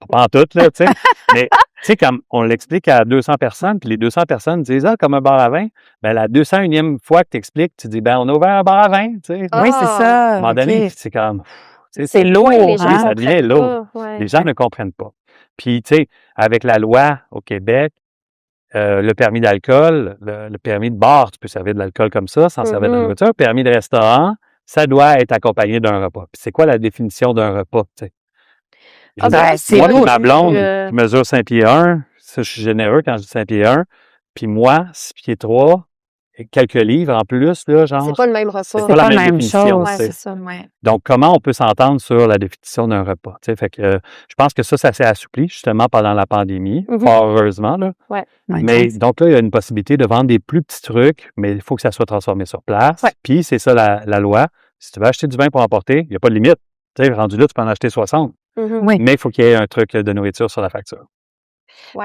C: pas en tout, là, tu sais. Mais, tu sais, comme on l'explique à 200 personnes, puis les 200 personnes disent, comme un bar à vin. Ben, la 201e fois que tu expliques, tu dis, ben, on a ouvert un bar à vin, tu sais.
B: Oui, c'est ça.
C: À un moment donné, c'est comme,
B: c'est lourd,
C: ça devient lourd. Les gens ne comprennent pas. Puis, tu sais, avec la loi au Québec, le permis d'alcool, le permis de bar, tu peux servir de l'alcool comme ça, sans servir de la nourriture. Permis de restaurant, ça doit être accompagné d'un repas. Puis c'est quoi la définition d'un repas, tu sais?
B: C'est
C: moi,
B: lourd.
C: ma blonde, qui mesure 5 pieds 1, ça, je suis généreux quand je dis 5 pieds 1, puis moi, 6 pieds 3, et quelques livres en plus, là, genre.
A: C'est pas le même repas.
C: C'est pas la même définition.
B: Chose.
A: C'est ça.
C: Donc, comment on peut s'entendre sur la définition d'un repas? Tu sais, fait que je pense que ça s'est assoupli justement pendant la pandémie, fort heureusement. Là. Mais donc là, il y a une possibilité de vendre des plus petits trucs, mais il faut que ça soit transformé sur place. Puis, c'est ça la loi. Si tu veux acheter du vin pour emporter, il n'y a pas de limite. Tu sais, rendu là, tu peux en acheter 60. Mais il faut qu'il y ait un truc de nourriture sur la facture.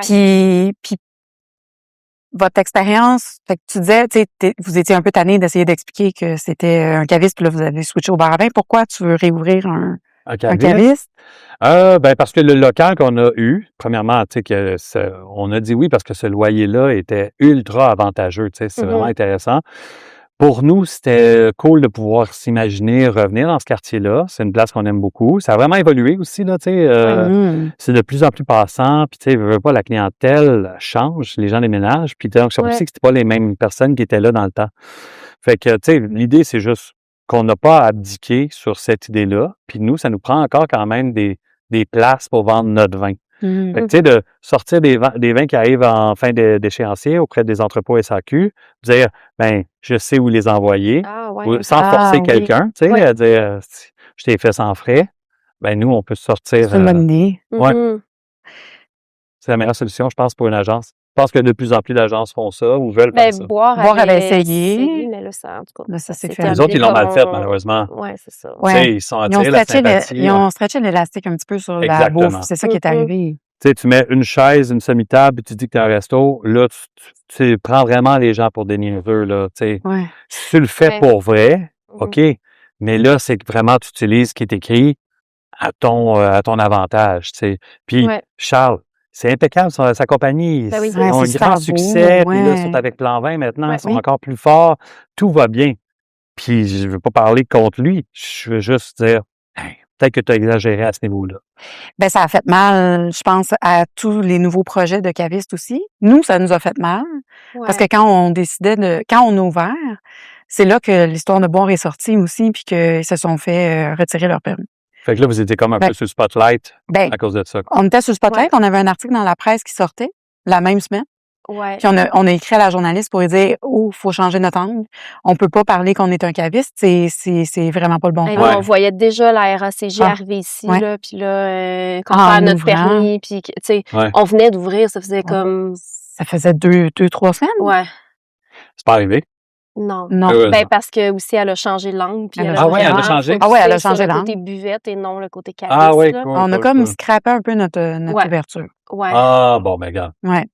B: Puis votre expérience, fait que tu disais, vous étiez un peu tanné d'essayer d'expliquer que c'était un caviste, puis là, vous avez switché au bar à vin. Pourquoi tu veux réouvrir un caviste?
C: Ben parce que le local qu'on a eu, premièrement, tu sais, on a dit oui parce que ce loyer-là était ultra avantageux, tu sais, c'est vraiment intéressant. Pour nous, c'était cool de pouvoir s'imaginer revenir dans ce quartier-là. C'est une place qu'on aime beaucoup. Ça a vraiment évolué aussi, là, tu sais. C'est de plus en plus passant. Puis, tu sais, veux pas, la clientèle change, les gens déménagent. Puis, donc, c'est aussi que c'était pas les mêmes personnes qui étaient là dans le temps. Fait que, tu sais, l'idée, c'est juste qu'on n'a pas abdiqué sur cette idée-là. Puis, nous, ça nous prend encore quand même des places pour vendre notre vin. Fait que, tu sais, de sortir des vins qui arrivent en fin d'échéancier auprès des entrepôts SAQ, dire, ben, je sais où les envoyer, sans forcer quelqu'un, tu sais, à dire, je t'ai fait sans frais. Ben, nous, on peut sortir.
B: C'est une bonne idée.
C: C'est la meilleure solution, je pense, pour une agence. Je pense que de plus en plus d'agences font ça ou veulent faire ça.
A: Boire avait essayé, mais là, ça, en tout cas.
B: Là, ça s'est fait.
C: Les autres, ils l'ont mal fait, malheureusement.
A: Oui, c'est ça.
C: Tu sais, ils sont attirés la sympathie.
B: Ils ont stretché l'élastique un petit peu sur la bouffe. C'est ça qui est arrivé.
C: Tu sais, tu mets une chaise, une semi-table, puis tu dis que tu es un resto. Là, tu prends vraiment les gens pour des niaiseux, là, tu sais. Si tu le fais pour vrai, OK. Mais là, c'est que vraiment, tu utilises ce qui est écrit à ton avantage, tu sais. Puis, Charles, c'est impeccable, sa compagnie. Ils ont un grand succès, puis là, ils sont avec Plan 20 maintenant, ils sont encore plus forts. Tout va bien. Puis, je veux pas parler contre lui. Je veux juste dire, hey, peut-être que tu as exagéré à ce niveau-là.
B: Ben, ça a fait mal, je pense, à tous les nouveaux projets de cavistes aussi. Nous, ça nous a fait mal. Parce que quand on a ouvert, c'est là que l'histoire de boire est sortie aussi, puis qu'ils se sont fait retirer leur permis.
C: Fait que là, vous étiez comme un peu sur le spotlight à cause de ça.
B: On était sur le spotlight, on avait un article dans la presse qui sortait la même semaine.
A: Ouais.
B: Puis on a écrit à la journaliste pour lui dire faut changer notre angle. On peut pas parler qu'on est un caviste, c'est vraiment pas le bon
A: temps. On voyait déjà la RACJ arriver ici là, puis là qu'on perd notre permis, puis tu sais, on venait d'ouvrir, ça faisait comme
B: ça faisait 2-3 semaines.
A: Ouais.
C: C'est pas arrivé?
B: Non.
A: Ben parce que aussi elle a changé l'angle, puis
C: elle a changé.
B: Elle a changé l'angle.
A: Le côté buvette et non le côté caviste.
C: Ah oui,
B: on a comme scrappé un peu notre ouverture.
A: Ouais.
C: Ah bon, ben regarde.
B: Ouais.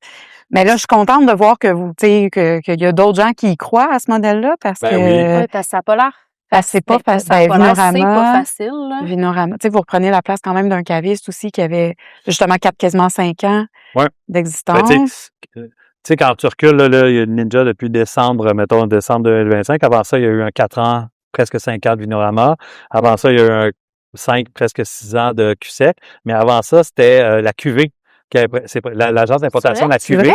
B: Mais là, je suis contente de voir que vous, tu sais, qu'il y a d'autres gens qui y croient à ce modèle-là parce que.
A: Oui, parce que ça n'a pas l'air.
B: C'est pas facile.
A: C'est pas facile, là.
B: Vinorama. Tu sais, vous reprenez la place quand même d'un caviste aussi qui avait justement quasiment 5 ans d'existence.
C: Tu sais, quand tu recules, là, il y a Ninja depuis décembre 2025. Avant ça, il y a eu un 4 ans, presque 5 ans de Vinorama. Avant ça, il y a eu un 5, presque 6 ans de QSEC. Mais avant ça, c'était la QV. C'est l'agence d'importation de la QV,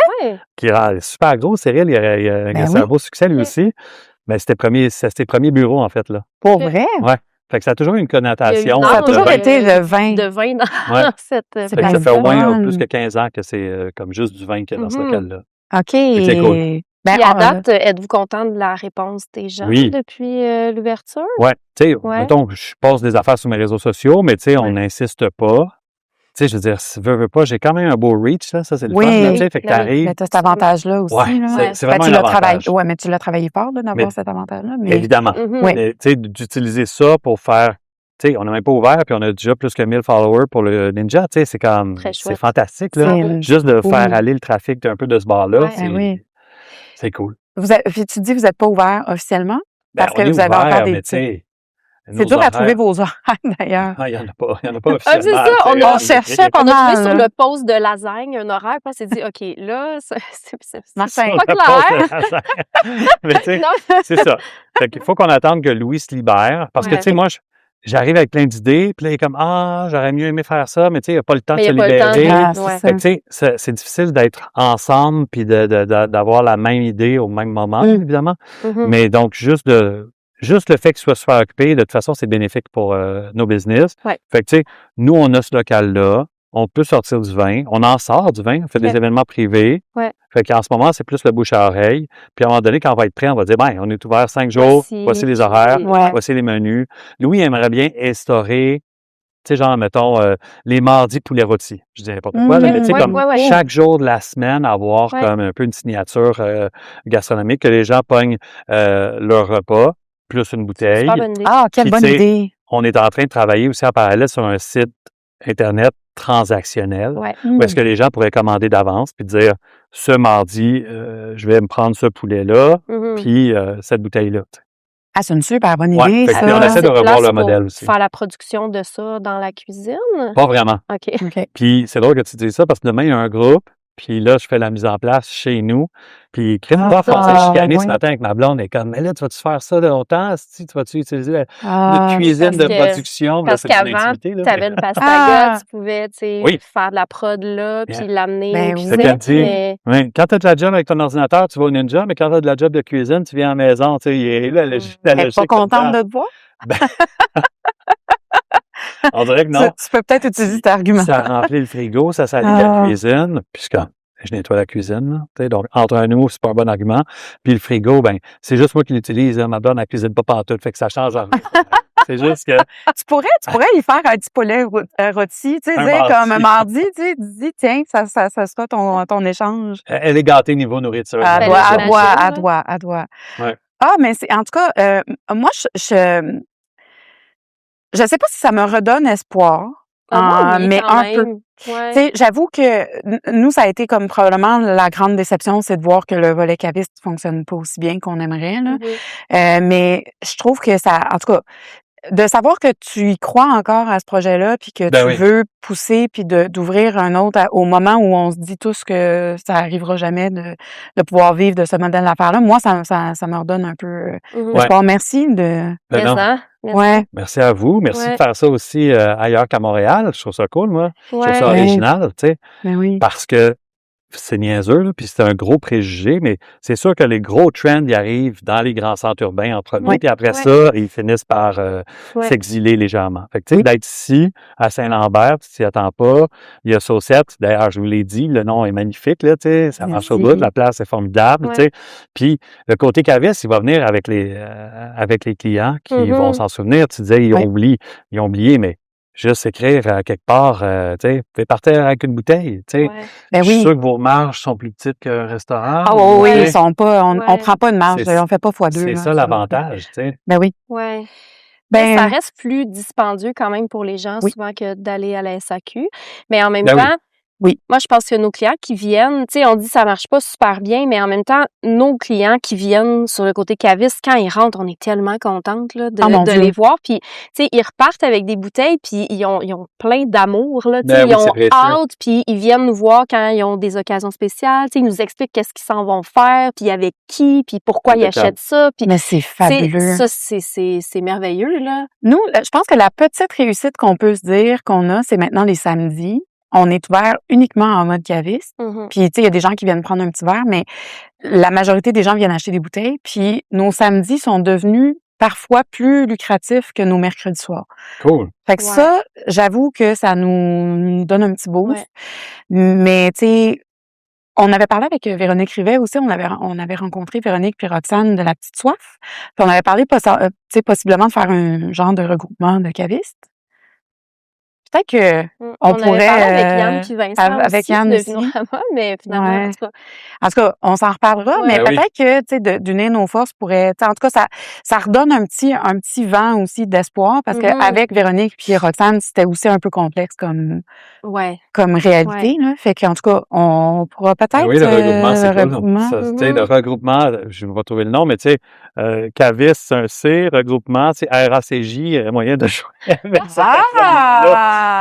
C: qui est super gros. Cyril, il a un beau succès lui aussi. Mais c'était ses premiers bureaux, en fait, là.
B: Pour vrai?
C: Ouais. Fait que ça a toujours eu une connotation.
B: Ça a toujours été le vin.
A: De vin dans cette
C: fait que ça fait au moins plus que 15 ans que c'est comme juste du vin qu'il y a dans ce local-là.
B: OK.
C: C'est cool.
A: Puis à date, êtes-vous content de la réponse des gens depuis l'ouverture?
C: Oui. Tu sais, mettons, je passe des affaires sur mes réseaux sociaux, mais tu sais, on n'insiste pas. Tu sais, je veux dire, si veux pas, j'ai quand même un beau reach, là. Ça, c'est le fun, là, tu sais. Fait que t'arrives.
B: Mais t'as cet avantage-là aussi, là.
C: C'est vraiment un avantage.
B: Oui, mais tu l'as travaillé fort, là, d'avoir cet avantage-là. Mais...
C: Évidemment. Mais, tu sais, d'utiliser ça pour faire, tu sais, on n'a même pas ouvert, puis on a déjà plus que 1000 followers pour le Ninja, tu sais, c'est comme, c'est fantastique, là. Juste de faire aller le trafic un peu de ce bar-là, c'est cool.
B: Puis tu dis, vous n'êtes pas ouvert officiellement? Parce que vous avez
C: encore
B: des... C'est dur à trouver vos horaires, d'ailleurs.
C: Il n'y en a pas officiellement.
A: C'est ça,
B: on cherchait pas mal.
A: On a trouvé sur le post de Lasagne un horaire, puis on s'est dit, OK, là, c'est pas clair.
C: Mais tu sais, c'est ça. Fait qu'il faut qu'on attende que Louis se libère, parce que, tu sais, moi, j'arrive avec plein d'idées, puis là, il est comme, j'aurais mieux aimé faire ça, mais tu sais, il n'y a pas le temps de se libérer. Fait que, tu sais, c'est difficile d'être ensemble, puis d'avoir la même idée au même moment, évidemment. Mais donc, juste le fait qu'il soit super occupé, de toute façon, c'est bénéfique pour nos business. Fait que, tu sais, nous, on a ce local-là. On peut sortir du vin. On en sort du vin. On fait des événements privés. Fait qu'en ce moment, c'est plus le bouche à oreille. Puis à un moment donné, quand on va être prêt, on va dire, on est ouvert 5 jours. Voici les horaires. Voici les menus. Louis aimerait bien instaurer, tu sais, genre, mettons, les mardis poulet rôti. Je dirais pas pourquoi, mais tu sais, comme chaque jour de la semaine, avoir comme un peu une signature gastronomique, que les gens pognent leur repas, plus une bouteille.
B: Quelle bonne idée!
C: On est en train de travailler aussi en parallèle sur un site Internet transactionnel, où est-ce que les gens pourraient commander d'avance puis dire, ce mardi, je vais me prendre ce poulet-là, puis cette bouteille-là.
B: C'est une super bonne idée, ça.
C: On essaie de revoir le modèle aussi.
A: Faire la production de ça dans la cuisine?
C: Pas vraiment.
A: OK.
C: Puis c'est drôle que tu dises ça, parce que demain, il y a un groupe, puis là, je fais la mise en place chez nous. Puis, Christophe, on s'est chicané ce matin avec ma blonde. Elle est comme, mais là, tu vas-tu faire ça de longtemps? Tu vas-tu utiliser la cuisine de production?
A: Parce qu'avant, tu avais une pastaga, tu pouvais faire de la prod là, puis l'amener au cuisine.
C: Quand tu as de la job avec ton ordinateur, tu vas au Ninja, mais quand tu as de la job de cuisine, tu viens à la maison. Tu sais, il est là,
B: elle n'est pas contente de te voir?
C: On dirait que non.
B: Tu peux peut-être utiliser cet argument.
C: Ça remplit le frigo, ça salit la cuisine, puisque je nettoie la cuisine. Là, donc, entre nous, c'est pas un bon argument. Puis le frigo, c'est juste moi qui l'utilise. Ma blonde, elle cuisine pas pantoute, fait que ça change rien. C'est juste que...
B: Tu pourrais y faire un petit poulet rôti, tu sais, dire comme un mardi, tu sais, dis, tiens, ça sera ton échange.
C: Elle est gâtée niveau nourriture.
B: Elle doit.
C: Ouais.
B: Mais c'est, en tout cas, moi, je sais pas si ça me redonne espoir, mais un peu. Tu sais, j'avoue que nous, ça a été comme probablement la grande déception, c'est de voir que le volet caviste fonctionne pas aussi bien qu'on aimerait, là. Mais je trouve que ça, en tout cas, de savoir que tu y crois encore à ce projet-là, puis que tu veux pousser, puis d'ouvrir un autre au moment où on se dit tous que ça arrivera jamais de pouvoir vivre de ce modèle d'affaires-là, moi, ça me redonne un peu espoir. Merci de... Ouais.
C: Merci à vous. Merci de faire ça aussi ailleurs qu'à Montréal. Je trouve ça cool, moi. Je trouve ça original, tu sais.
B: Ben oui.
C: Parce que c'est niaiseux, là, puis c'est un gros préjugé, mais c'est sûr que les gros trends, ils arrivent dans les grands centres urbains en premier, puis après ça, ils finissent par s'exiler légèrement. Fait que, tu sais, d'être ici, à Saint-Lambert, tu t'y attends pas. Il y a Saucette, d'ailleurs, je vous l'ai dit, le nom est magnifique, là, tu sais, ça marche au bout, la place est formidable, tu sais. Puis le côté caviste, il va venir avec les clients qui vont s'en souvenir. Tu disais, ils ont oublié, mais juste écrire quelque part, tu sais, vous pouvez partir avec une bouteille, tu sais.
B: Ben
C: Je suis sûr que vos marges sont plus petites qu'un restaurant.
B: Ah oui, ils sont pas, on prend pas une marge, on fait pas x2.
C: C'est ça l'avantage, tu sais.
B: Ben oui.
A: Ouais.
B: Ben,
A: ça reste plus dispendieux quand même pour les gens souvent que d'aller à la SAQ. Mais en même temps,
B: oui.
A: Moi, je pense que nos clients qui viennent, tu sais, on dit ça marche pas super bien, mais en même temps, nos clients qui viennent sur le côté caviste, quand ils rentrent, on est tellement contente là, de les voir. Puis, tu sais, ils repartent avec des bouteilles, puis ils ont plein d'amour, là, tu sais, ils ont hâte, puis ils viennent nous voir quand ils ont des occasions spéciales, tu sais, ils nous expliquent qu'est-ce qu'ils s'en vont faire, puis avec qui, puis pourquoi ils achètent ça. Puis,
B: mais c'est fabuleux.
A: Ça, c'est merveilleux, là.
B: Nous, je pense que la petite réussite qu'on peut se dire qu'on a, c'est maintenant les samedis. On est ouvert uniquement en mode caviste. Puis, tu sais, il y a des gens qui viennent prendre un petit verre, mais la majorité des gens viennent acheter des bouteilles. Puis, nos samedis sont devenus parfois plus lucratifs que nos mercredis soirs.
C: Cool.
B: Fait que ça, j'avoue que ça nous donne un petit boost. Mais, tu sais, on avait parlé avec Véronique Rivet aussi. On avait rencontré Véronique puis Roxane de La Petite Soif. Puis on avait parlé, possiblement de faire un genre de regroupement de cavistes. Peut-être que on pourrait
A: avec Yann puis Vincent
B: avec Yann aussi.
A: Mais finalement,
B: en tout cas, on s'en reparlera, mais peut-être que tu sais d'unir nos forces pourrait, en tout cas ça redonne un petit vent aussi d'espoir parce que avec Véronique puis Roxane, c'était aussi un peu complexe comme réalité là. Fait qu'en tout cas, on pourra peut-être
C: le regroupement, c'est cool. Tu sais, le regroupement, je vais retrouver le nom, mais tu sais Cavis, c'est un C, regroupement, c'est RACJ, moyen de jouer.
A: J'aime ça! Il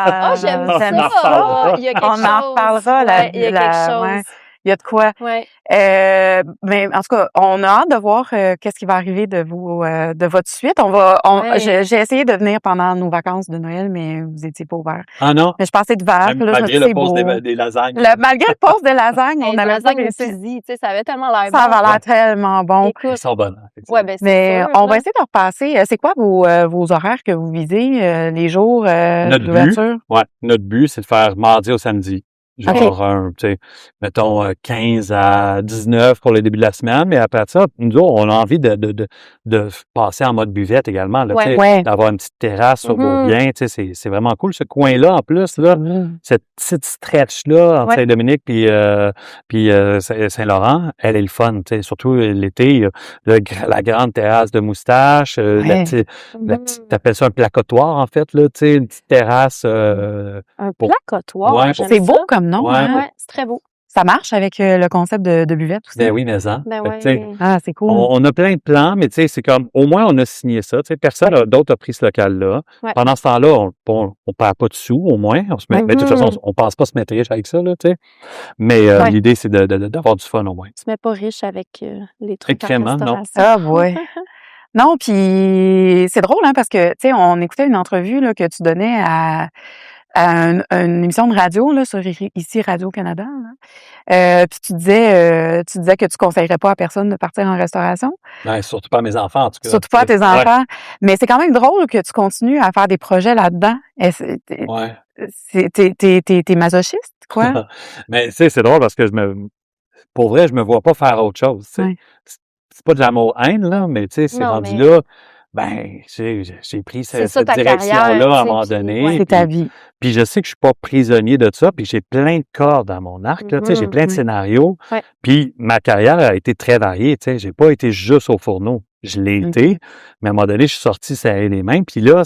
A: y a quelque chose.
B: On en reparlera.
A: Il y a quelque chose.
B: Il y a de quoi. Mais en tout cas, on a hâte de voir qu'est-ce qui va arriver de votre suite. J'ai essayé de venir pendant nos vacances de Noël, mais vous étiez pas ouverts.
C: Ah non?
B: Mais je passais de vacances.
C: Malgré le poste des lasagnes.
B: Malgré le poste des lasagnes, on avait pas
A: réussi. Ça avait tellement l'air bon.
B: Ça avait l'air tellement bon.
A: Écoute,
C: ils sont bonnes.
B: Mais on va essayer de repasser. C'est quoi vos horaires que vous visez, les jours d'ouverture?
C: Notre but, c'est de faire mardi au samedi. Genre, mettons 15 à 19 pour le début de la semaine, mais après ça, nous autres, on a envie de passer en mode buvette également, là, d'avoir une petite terrasse sur Beaubien, c'est vraiment cool. Ce coin-là, en plus, là, cette petite stretch-là, entre Saint-Dominique puis Saint-Laurent, elle est le fun, surtout l'été, la grande terrasse de Moustache, la petite, t'appelles ça un placotoir, en fait, là, une petite terrasse.
A: Un placotoir?
B: C'est beau comme nom.
A: C'est très beau.
B: Ça marche avec le concept de buvette aussi?
C: Ben oui, mais ça.
B: C'est cool.
C: On a plein de plans, mais c'est comme, au moins, on a signé ça. Personne d'autre a pris ce local-là. Pendant ce temps-là, on perd pas de sous, au moins. Mais de toute façon, on pense pas se mettre riche avec ça, là, Mais l'idée, c'est d'avoir du fun, au moins.
A: Tu te mets pas riche avec les trucs
C: Extrêmement, non.
B: Ah, ouais. Non, puis c'est drôle, parce que, on écoutait une entrevue, là, que tu donnais à une émission de radio là sur ici Radio-Canada. Puis tu disais que tu conseillerais pas à personne de partir en restauration.
C: Ben, surtout pas à mes enfants, en tout cas.
B: Surtout pas à tes enfants. Mais c'est quand même drôle que tu continues à faire des projets là-dedans. T'es masochiste, quoi?
C: Mais c'est drôle parce que pour vrai, je me vois pas faire autre chose. C'est pas de l'amour-haine, là, mais c'est rendu là. Ben, j'ai pris cette direction-là à un moment donné.
B: C'est ta vie.
C: Puis je sais que je suis pas prisonnier de ça, puis j'ai plein de cordes à mon arc, là, j'ai plein de scénarios. Puis ma carrière a été très variée, j'ai pas été juste au fourneau. Je l'ai été, mais à un moment donné, je suis sorti serrer les mains. Puis là,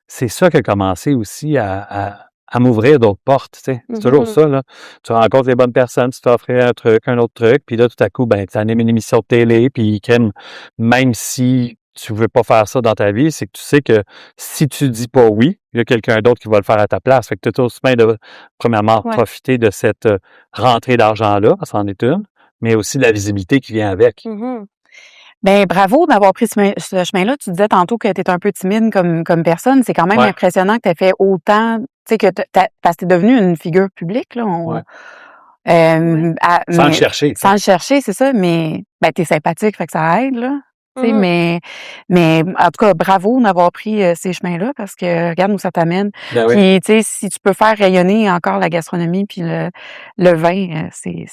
C: c'est ça qui a commencé aussi à m'ouvrir d'autres portes, C'est toujours ça, là. Tu rencontres les bonnes personnes, tu t'offres un autre truc, puis là, tout à coup, ben, tu animes une émission de télé, puis même si tu veux pas faire ça dans ta vie, c'est que tu sais que si tu dis pas oui, il y a quelqu'un d'autre qui va le faire à ta place. Fait que tu as aussi bien de, premièrement, profiter de cette rentrée d'argent-là, parce qu'en est une, mais aussi de la visibilité qui vient avec.
B: Ben bravo d'avoir pris ce chemin-là. Tu disais tantôt que tu étais un peu timide comme personne. C'est quand même impressionnant que tu aies fait autant, tu sais, parce que tu es devenue une figure publique, là.
C: Sans le chercher.
B: Sans le chercher, c'est ça, mais ben, tu es sympathique, fait que ça aide, là. Mais en tout cas, bravo d'avoir pris ces chemins-là parce que regarde où ça t'amène.
C: Ben
B: puis tu sais, si tu peux faire rayonner encore la gastronomie puis le vin, c'est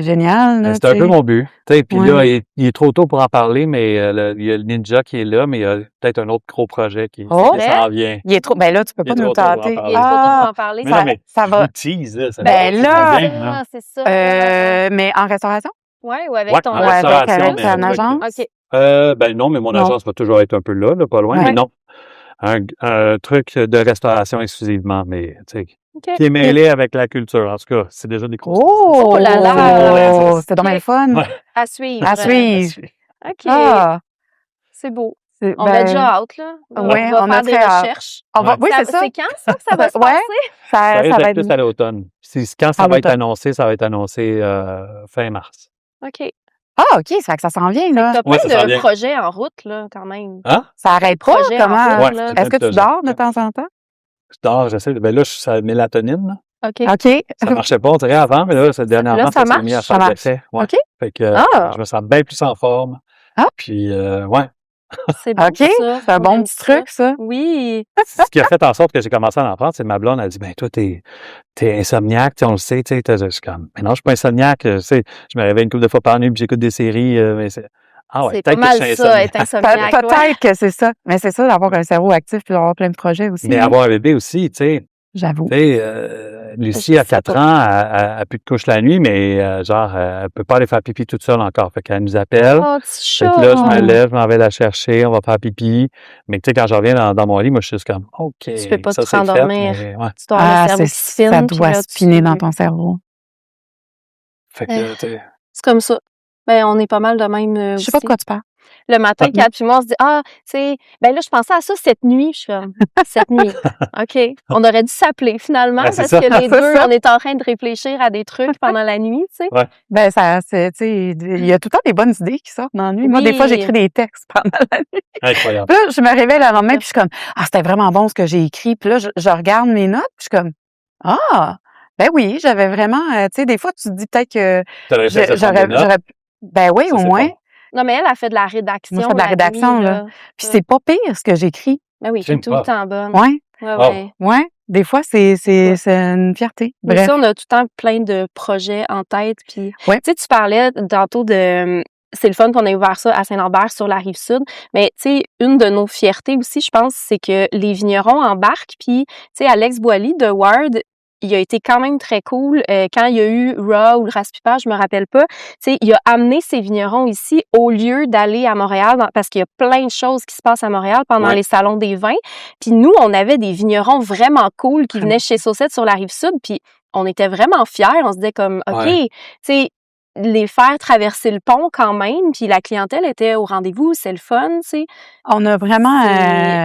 B: génial. Là,
C: c'est un peu mon but. Puis là, il est trop tôt pour en parler, mais il y a le Ninja qui est là, mais il y a peut-être un autre gros projet qui s'en vient.
B: Il est trop. Ben là, tu peux pas nous tenter.
A: Il est trop tôt pour en parler.
C: Mais
B: ça va.
C: Je vous tease, là,
B: ben là,
C: bien,
A: c'est ça.
B: Mais en restauration?
A: Oui, ou avec ton
B: avec ton agence?
A: OK.
C: Ben non, mais mon agence va toujours être un peu là, pas loin, mais non. Un truc de restauration exclusivement, mais tu sais, qui est mêlé avec la culture. En tout cas, c'est déjà des grosses.
B: Oh là là! C'est dommage le fun.
A: À suivre.
B: À suivre.
A: OK.
B: Ah.
A: C'est beau. On a déjà hâte, là.
B: Oui,
A: on va faire des recherches.
B: Oui, c'est ça.
A: C'est quand ça va se passer?
C: Ça va être plus à l'automne. Quand ça va être annoncé, ça va être annoncé fin mars.
A: OK.
B: Ah, OK, ça fait que ça s'en vient, là.
A: T'as plein de projets en route, là, quand même.
C: Hein?
B: Ça arrête pas, comment? Est-ce que tu dors de temps en temps?
C: Je dors, j'essaie. Ben là, je suis sur la mélatonine, là.
B: OK.
C: Ça marchait pas, on dirait avant, mais là, dernièrement, ça s'est mis à faire l'effet. Ouais.
B: OK.
C: Fait que je me sens bien plus en forme. Puis,
A: C'est bon,
B: OK, c'est un bon petit truc, ça.
A: Oui.
C: Ce qui a fait en sorte que j'ai commencé à en prendre, c'est que ma blonde a dit, ben toi, t'es insomniaque, on le sait, tu sais, je suis comme, mais non, je suis pas insomniaque, tu sais, je me réveille une couple de fois par nuit, puis j'écoute des séries, mais c'est,
A: c'est pas mal ça, être insomniaque.
B: Peut-être que c'est ça, mais c'est ça d'avoir un cerveau actif puis d'avoir plein de projets aussi.
C: Mais avoir un bébé aussi, tu sais.
B: J'avoue.
C: Tu sais, Lucie, à 4 ans, elle a plus de couche la nuit, mais genre, elle peut pas aller faire pipi toute seule encore. Fait qu'elle nous appelle.
A: Oh,
C: fait que là, je me lève, je m'en vais la chercher, on va faire pipi. Mais tu sais, quand je reviens dans mon lit, moi, je suis juste comme, OK.
A: Tu peux pas te
C: fait,
A: rendormir.
C: mais,
A: Tu dois avoir le cerveau qui spinne.
B: Ça doit spinner dans ton cerveau.
C: Fait que, tu sais.
A: C'est comme ça. Ben, on est pas mal de même.
B: Je sais pas de quoi tu parles.
A: Le matin, Kat puis moi, on se dit, tu sais, ben là, je pensais à ça cette nuit. Je suis comme, cette nuit. OK. On aurait dû s'appeler finalement parce que les deux, on est en train de réfléchir à des trucs pendant la nuit, tu sais.
C: Ouais.
B: Ben, tu sais, il y a tout le temps des bonnes idées qui sortent dans la nuit.
A: Oui.
B: Moi, des fois, j'écris des textes pendant la nuit.
C: Incroyable.
B: Là, je me réveille le lendemain puis je suis comme, c'était vraiment bon ce que j'ai écrit. Puis là, je regarde mes notes puis je suis comme, ben oui, j'avais vraiment, tu sais, des fois, tu te dis peut-être que j'aurais ben oui, au moins.
A: Non, mais elle a fait de la rédaction.
B: Moi, je fais de la rédaction, là. Puis c'est pas pire ce que j'écris.
A: Ben oui, c'est tout le temps bonne.
B: Ouais. Ouais. Des fois, c'est une fierté.
A: Bref. Ça, on a tout le temps plein de projets en tête. Puis, tu sais, tu parlais tantôt de... C'est le fun qu'on ait ouvert ça à Saint-Lambert sur la Rive-Sud. Mais, tu sais, une de nos fiertés aussi, je pense, c'est que les vignerons embarquent. Puis, tu sais, Alex Boily de Ward, il a été quand même très cool. Quand il y a eu Raw ou le Raspipa, je me rappelle pas. Tu sais, il a amené ses vignerons ici au lieu d'aller à Montréal parce qu'il y a plein de choses qui se passent à Montréal pendant les salons des vins. Puis nous, on avait des vignerons vraiment cool qui venaient chez Saucette sur la Rive-Sud. Puis on était vraiment fiers. On se disait comme, OK, tu sais, les faire traverser le pont quand même, puis la clientèle était au rendez-vous, c'est le fun, tu sais.
B: On a vraiment...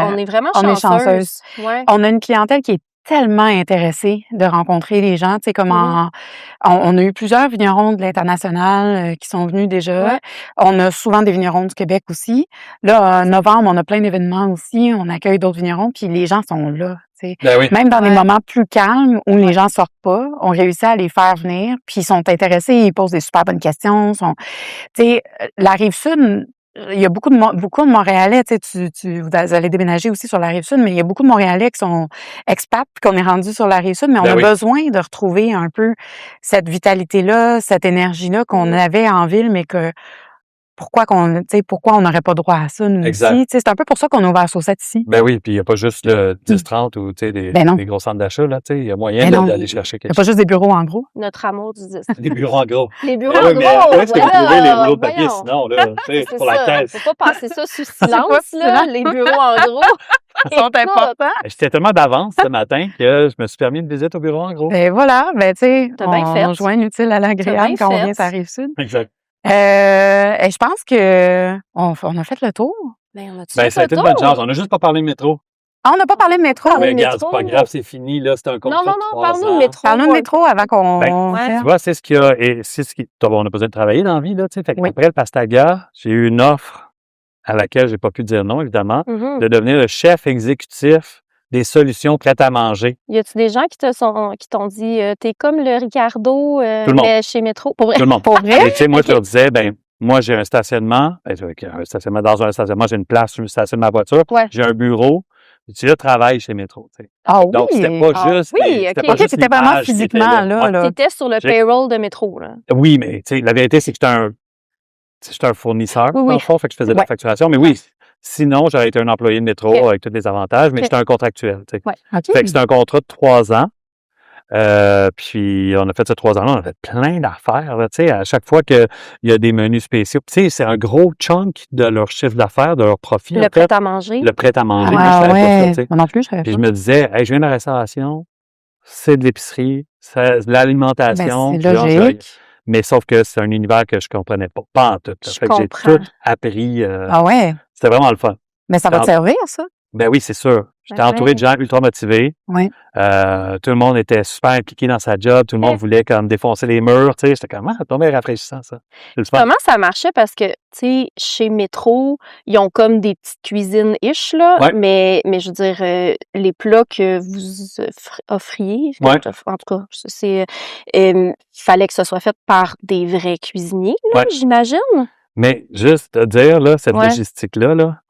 A: on est vraiment chanceuse.
B: Ouais. On a une clientèle qui est tellement intéressée de rencontrer les gens, tu sais, comme on a eu plusieurs vignerons de l'international qui sont venus déjà. Ouais. On a souvent des vignerons du Québec aussi. Là, en novembre, on a plein d'événements aussi. On accueille d'autres vignerons, puis les gens sont là.
C: Ben oui.
B: Même dans des moments plus calmes où les gens sortent pas, on réussit à les faire venir, puis ils sont intéressés, ils posent des super bonnes questions. Tu sais, la Rive-Sud, il y a beaucoup de Montréalais, tu sais, vous allez déménager aussi sur la Rive-Sud, mais il y a beaucoup de Montréalais qui sont expats puis qu'on est rendu sur la Rive-Sud, mais on a besoin de retrouver un peu cette vitalité-là, cette énergie-là qu'on avait en ville, mais que pourquoi on n'aurait pas droit à ça, nous aussi. C'est un peu pour ça qu'on a ouvert Saucette ici.
C: Ben oui, puis il n'y a pas juste le 10-30 ou des gros centres d'achat, là, il y a moyen d'aller chercher quelque chose.
B: Il n'y a pas juste des bureaux en gros.
A: Notre amour du 10.
C: Des bureaux en gros.
A: Les bureaux en gros.
C: Mais est-ce que vous trouvez les rouleaux de papier sinon, là, pour la caisse?
A: Faut pas passer ça sous silence, là, les bureaux en gros.
B: Ils sont importants.
C: J'étais tellement d'avance ce matin que je me suis permis une visite au bureau en gros.
B: Ben voilà, tu sais, on joint l'utile à l'agréable quand on vient sur la Rive-Sud.
C: Exact.
B: Et je pense que on a fait le tour.
A: Ça a
C: été une bonne chance. On n'a juste pas parlé de métro.
B: on n'a pas parlé de métro.
C: Mais regarde, c'est pas grave, c'est fini, là, c'est un contrat
A: Non,
C: de 3
A: parle-nous
C: ans.
A: de métro.
B: Parlons de métro avant qu'on...
C: Tu vois, c'est ce qu'il y a, et c'est ce qui, on a besoin de travailler dans la vie, là, tu sais. Fait qu'après le Pastaga, j'ai eu une offre à laquelle j'ai pas pu dire non, évidemment, de devenir le chef exécutif des solutions prêtes à manger.
A: Y a-tu des gens qui t'ont dit, t'es comme le Ricardo, mais chez Métro? Pour vrai?
C: Tout le monde.
B: Pour vrai?
C: Et tu sais, moi, je leur disais, moi, j'ai un stationnement. Dans un stationnement, j'ai une place, je stationne ma voiture.
A: Ouais.
C: J'ai un bureau. Je travaille chez Métro, tu sais.
B: Ah oui?
C: Donc, c'était pas juste.
B: C'était vraiment physiquement, là.
A: T'étais sur le payroll de Métro, là.
C: Oui, mais, tu sais, la vérité, c'est que j'étais un fournisseur, dans le fond, fait que je faisais de la facturation. Mais oui, sinon, j'aurais été un employé de Métro avec tous les avantages, mais j'étais un contractuel, tu sais. Fait que c'était un contrat de 3 ans. Puis on a fait ces 3 ans-là, on a fait plein d'affaires. Tu sais, à chaque fois qu'il y a des menus spéciaux, tu sais, c'est un gros chunk de leur chiffre d'affaires, de leur profit.
A: Le prêt à manger.
C: Le prêt à manger.
B: Ah ouais.
C: Pas ça,
B: Moi non plus, je savais pas.
C: Puis je me disais, hey, je viens de la restauration, c'est de l'épicerie, c'est de l'alimentation.
B: C'est logique.
C: Mais sauf que c'est un univers que je comprenais pas en tout. Fait que j'ai tout appris.
B: Ah ouais.
C: C'était vraiment le fun.
B: Mais ça va te servir, ça?
C: Ben oui, c'est sûr. J'étais entouré de gens ultra motivés.
B: Oui.
C: Tout le monde était super impliqué dans sa job. Tout le monde voulait comme défoncer les murs. Tu sais, j'étais comme, tombé rafraîchissant, ça.
A: Comment ça marchait? Parce que, tu sais, chez Métro, ils ont comme des petites cuisines-ish, là.
C: Ouais.
A: Mais je veux dire, les plats que vous offriez, en tout cas, c'est, fallait que ce soit fait par des vrais cuisiniers, là, j'imagine.
C: Mais juste te dire, là, cette logistique-là, là,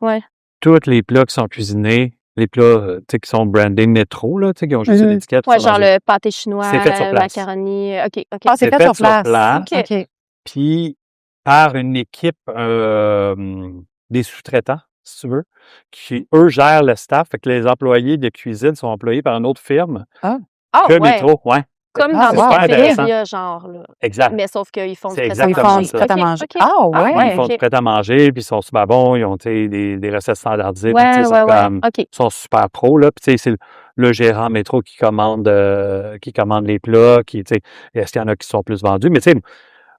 C: tous les plats qui sont cuisinés, les plats, tu sais, qui sont brandés Métro, là, tu sais, qui ont juste une étiquette.
A: Ouais, genre le pâté chinois,
C: c'est fait sur place.
A: macaroni. OK.
B: Ah, c'est fait sur place.
A: OK.
C: Puis, par une équipe, des sous-traitants, si tu veux, qui, eux, gèrent le staff. Fait que les employés de cuisine sont employés par une autre firme que Métro,
A: Comme dans des cafétérias, genre, là.
C: Exact.
A: Mais sauf qu'ils font du
B: prêt à manger.
A: Ah ouais?
C: Ils font du prêt à manger, puis ils sont super bons, ils ont des recettes standardisées. Ils sont super pros, là. Puis, tu sais, c'est le gérant Métro qui commande les plats, est-ce qu'il y en a qui sont plus vendus? Mais, tu sais,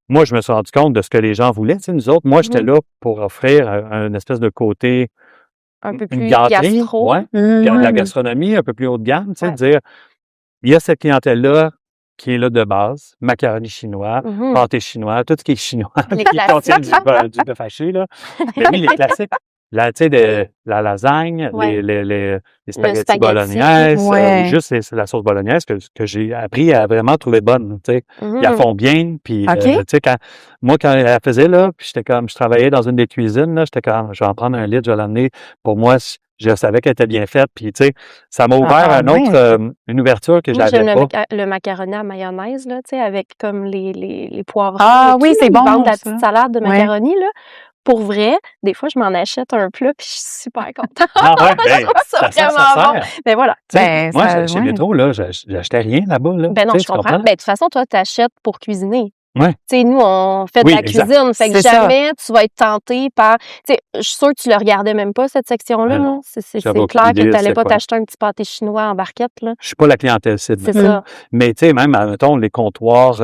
C: moi, je me suis rendu compte de ce que les gens voulaient. Tu sais, nous autres, moi, j'étais là pour offrir une espèce de côté,
A: un peu plus
C: gâterie,
A: gastro.
C: de la gastronomie un peu plus haut de gamme, tu sais, dire, il y a cette clientèle-là qui est là de base, macaroni chinois, pâté chinois, tout ce qui est chinois, qui contient du bœuf haché, là. Mais oui, les classiques. Là, tu sais, la lasagne, les spaghettis bolognaise, juste la sauce bolognaise que j'ai appris à vraiment trouver bonne, tu sais. Ils la font bien, puis, tu sais, quand elle la faisait, là, puis je travaillais dans une des cuisines, là, j'étais comme, je vais en prendre un litre, je vais l'amener. Pour moi, je savais qu'elle était bien faite, puis tu sais, ça m'a ouvert une ouverture que j'avais pas.
A: Le macaroni à mayonnaise, là, tu sais, avec comme les poivrons.
B: Ah oui, c'est bon.
A: Ils vendent la petite salade de macaroni, là. Pour vrai, des fois, je m'en achète un plat, puis je suis super contente.
C: Je trouve
A: ça vraiment bon. Mais voilà.
C: Moi, chez Métro, là, j'achetais rien là-bas, là.
A: Ben non, je comprends. Ben, de toute façon, toi, tu achètes pour cuisiner.
C: Ouais.
A: Tu sais, nous, on fait de la cuisine. Fait que jamais tu vas être tenté par. Tu sais, je suis sûre que tu le regardais même pas, cette section-là.
C: Non.
A: C'est clair que tu n'allais pas t'acheter un petit pâté chinois en barquette, là.
C: Je suis pas la clientèle cible.
A: C'est ça.
C: Mais tu sais, même, mettons, les comptoirs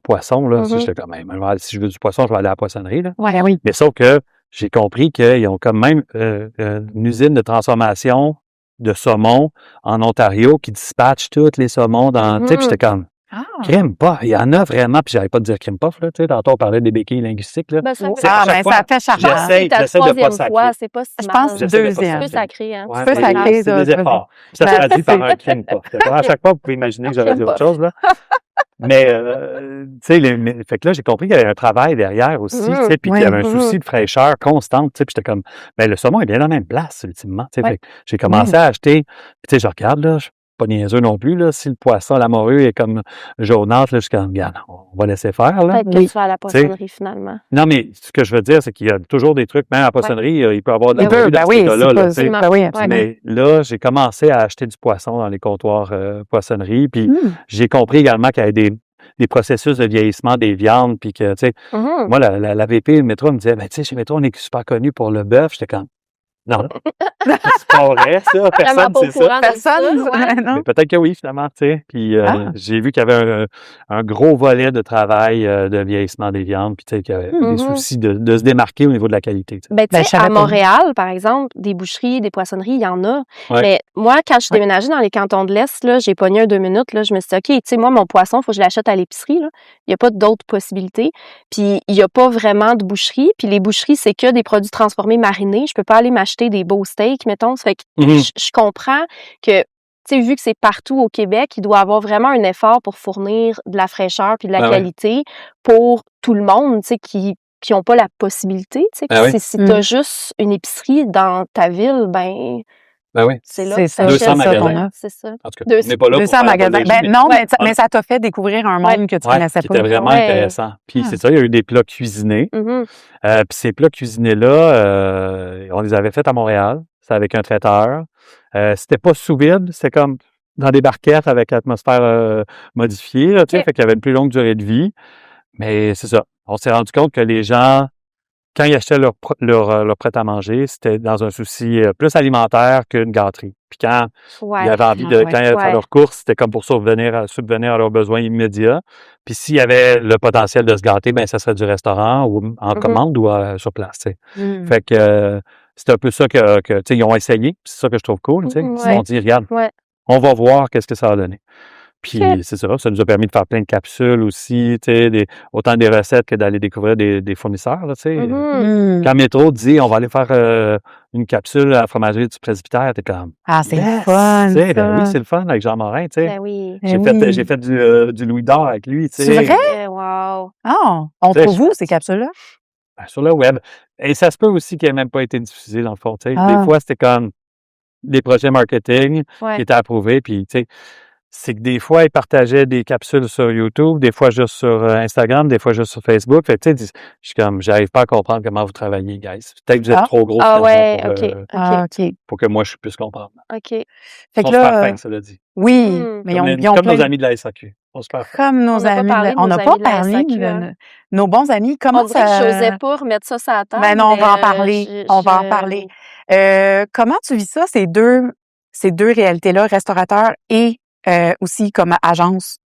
C: poissons, là, j'étais quand même, si je veux du poisson, je vais aller à la poissonnerie, là.
B: Ouais, oui.
C: Mais sauf que j'ai compris qu'ils ont quand même une usine de transformation de saumon en Ontario qui dispatche tous les saumons dans. Tu sais, puis j'étais comme. Crème puff, il y en a vraiment, puis j'arrivais pas de dire crème puff, là, tu sais, tantôt on parlait des béquilles linguistiques, là.
A: Ben, ça
B: fait charmant.
A: J'essaie de pas sacrer. C'est pas si
B: je pense deuxième.
A: C'est peu sacré, hein.
B: Peu sacré,
C: c'est des efforts. Ça se traduit par un crème puff. À chaque fois, vous pouvez imaginer que j'aurais dit autre chose, là. Mais, tu sais, fait que là, j'ai compris qu'il y avait un travail derrière aussi, tu sais, puis qu'il y avait un souci de fraîcheur constante, tu sais, puis j'étais comme, le saumon est bien dans la même place, ultimement, tu sais, fait que j'ai commencé à acheter, puis tu sais, je regarde, là, pas niaiseux non plus, là. Si le poisson, la morue est comme jaunâtre, là, je suis comme, regarde, on va laisser faire, là.
A: Peut-être que tu vas à la poissonnerie, finalement.
C: Non, mais ce que je veux dire, c'est qu'il y a toujours des trucs, même à la poissonnerie, il peut y avoir de la morue dans ce cas-là, mais là, j'ai commencé à acheter du poisson dans les comptoirs poissonnerie, puis j'ai compris également qu'il y avait des processus de vieillissement des viandes, puis que, tu sais, moi, la VP Métro me disait, tu sais, chez Métro, on est super connu pour le bœuf. J'étais comme, Non. C'est pas vrai, ça. Personne sait ça.
B: Personne, non.
C: Mais peut-être que oui, finalement, tu sais. Puis j'ai vu qu'il y avait un gros volet de travail de vieillissement des viandes, puis tu sais, qu'il y avait des soucis de se démarquer au niveau de la qualité.
A: Ben, tu sais, à Montréal, par exemple, des boucheries, des poissonneries, il y en a.
C: Ouais.
A: Mais moi, quand je suis déménagée dans les cantons de l'Est, là, j'ai pogné un 2 minutes, là, je me suis dit, OK, tu sais, moi, mon poisson, il faut que je l'achète à l'épicerie, là. Il n'y a pas d'autres possibilités. Puis, il n'y a pas vraiment de boucherie. Puis, les boucheries, c'est que des produits transformés marinés. Je peux pas aller m'acheter des beaux steaks, mettons. Ça fait que je comprends que, tu sais, vu que c'est partout au Québec, il doit avoir vraiment un effort pour fournir de la fraîcheur puis de la qualité pour tout le monde, tu sais, qui n'ont pas la possibilité, tu sais. Si tu as juste une épicerie dans ta ville, ben
C: oui.
A: c'est là.
B: C'est ça.
C: 200 magasins.
A: C'est ça.
C: En tout cas, on n'est pas là
B: 200
C: pour
B: magasins. Ben, non, mais ça t'a fait découvrir un monde que tu connaissais pas.
C: C'était vraiment intéressant. Puis c'est ça, il y a eu des plats cuisinés. Puis ces plats cuisinés-là, on les avait faits à Montréal. C'était avec un traiteur. C'était pas sous vide, c'était comme dans des barquettes avec atmosphère modifiée, là, tu sais, fait qu'il y avait une plus longue durée de vie. Mais c'est ça. On s'est rendu compte que les gens, quand ils achetaient leur prêt-à-manger, c'était dans un souci plus alimentaire qu'une gâterie. Puis quand ils avaient envie quand ils allaient faire leurs courses, c'était comme pour subvenir à leurs besoins immédiats. Puis s'il y avait le potentiel de se gâter, ben ça serait du restaurant ou en commande ou sur place. Tu sais. Fait que c'est un peu ça que tu sais, ils ont essayé. C'est ça que je trouve cool. Tu sais. Ils ont dit, regarde, on va voir qu'est-ce que ça va donner. Puis c'est ça nous a permis de faire plein de capsules aussi, tu sais, autant des recettes que d'aller découvrir des fournisseurs, là, tu sais. Quand Métro dit on va aller faire une capsule à la fromagerie du presbytère, t'es comme
B: c'est le fun.
C: Tu sais, ben oui, c'est le fun avec Jean Morin, tu sais.
A: Ben oui.
C: J'ai fait du Louis d'or avec lui, tu sais.
B: C'est vrai?
A: Wow.
B: On trouve où ces capsules-là?
C: Ben, sur le web. Et ça se peut aussi qu'il n'ait même pas été diffusé dans le fond, tu sais. Des fois, c'était comme des projets marketing qui étaient approuvés, puis tu sais. C'est que des fois, ils partageaient des capsules sur YouTube, des fois juste sur Instagram, des fois juste sur Facebook. Fait que, tu sais, je suis comme, j'arrive pas à comprendre comment vous travaillez, guys. Peut-être que vous êtes trop gros pour que moi, je puisse comprendre.
A: OK.
B: Fait
C: ils sont super fins, cela dit.
B: Oui, mais ils ont
C: comme nos amis de la SAQ.
B: Comme nos amis. On n'a pas parlé de nos bons amis. Comment ça...
A: On dirait que j'osais pas remettre ça sur la table.
B: Ben non, on va en parler. On va en parler. Comment tu vis ça, ces deux réalités-là, restaurateur et aussi comme agence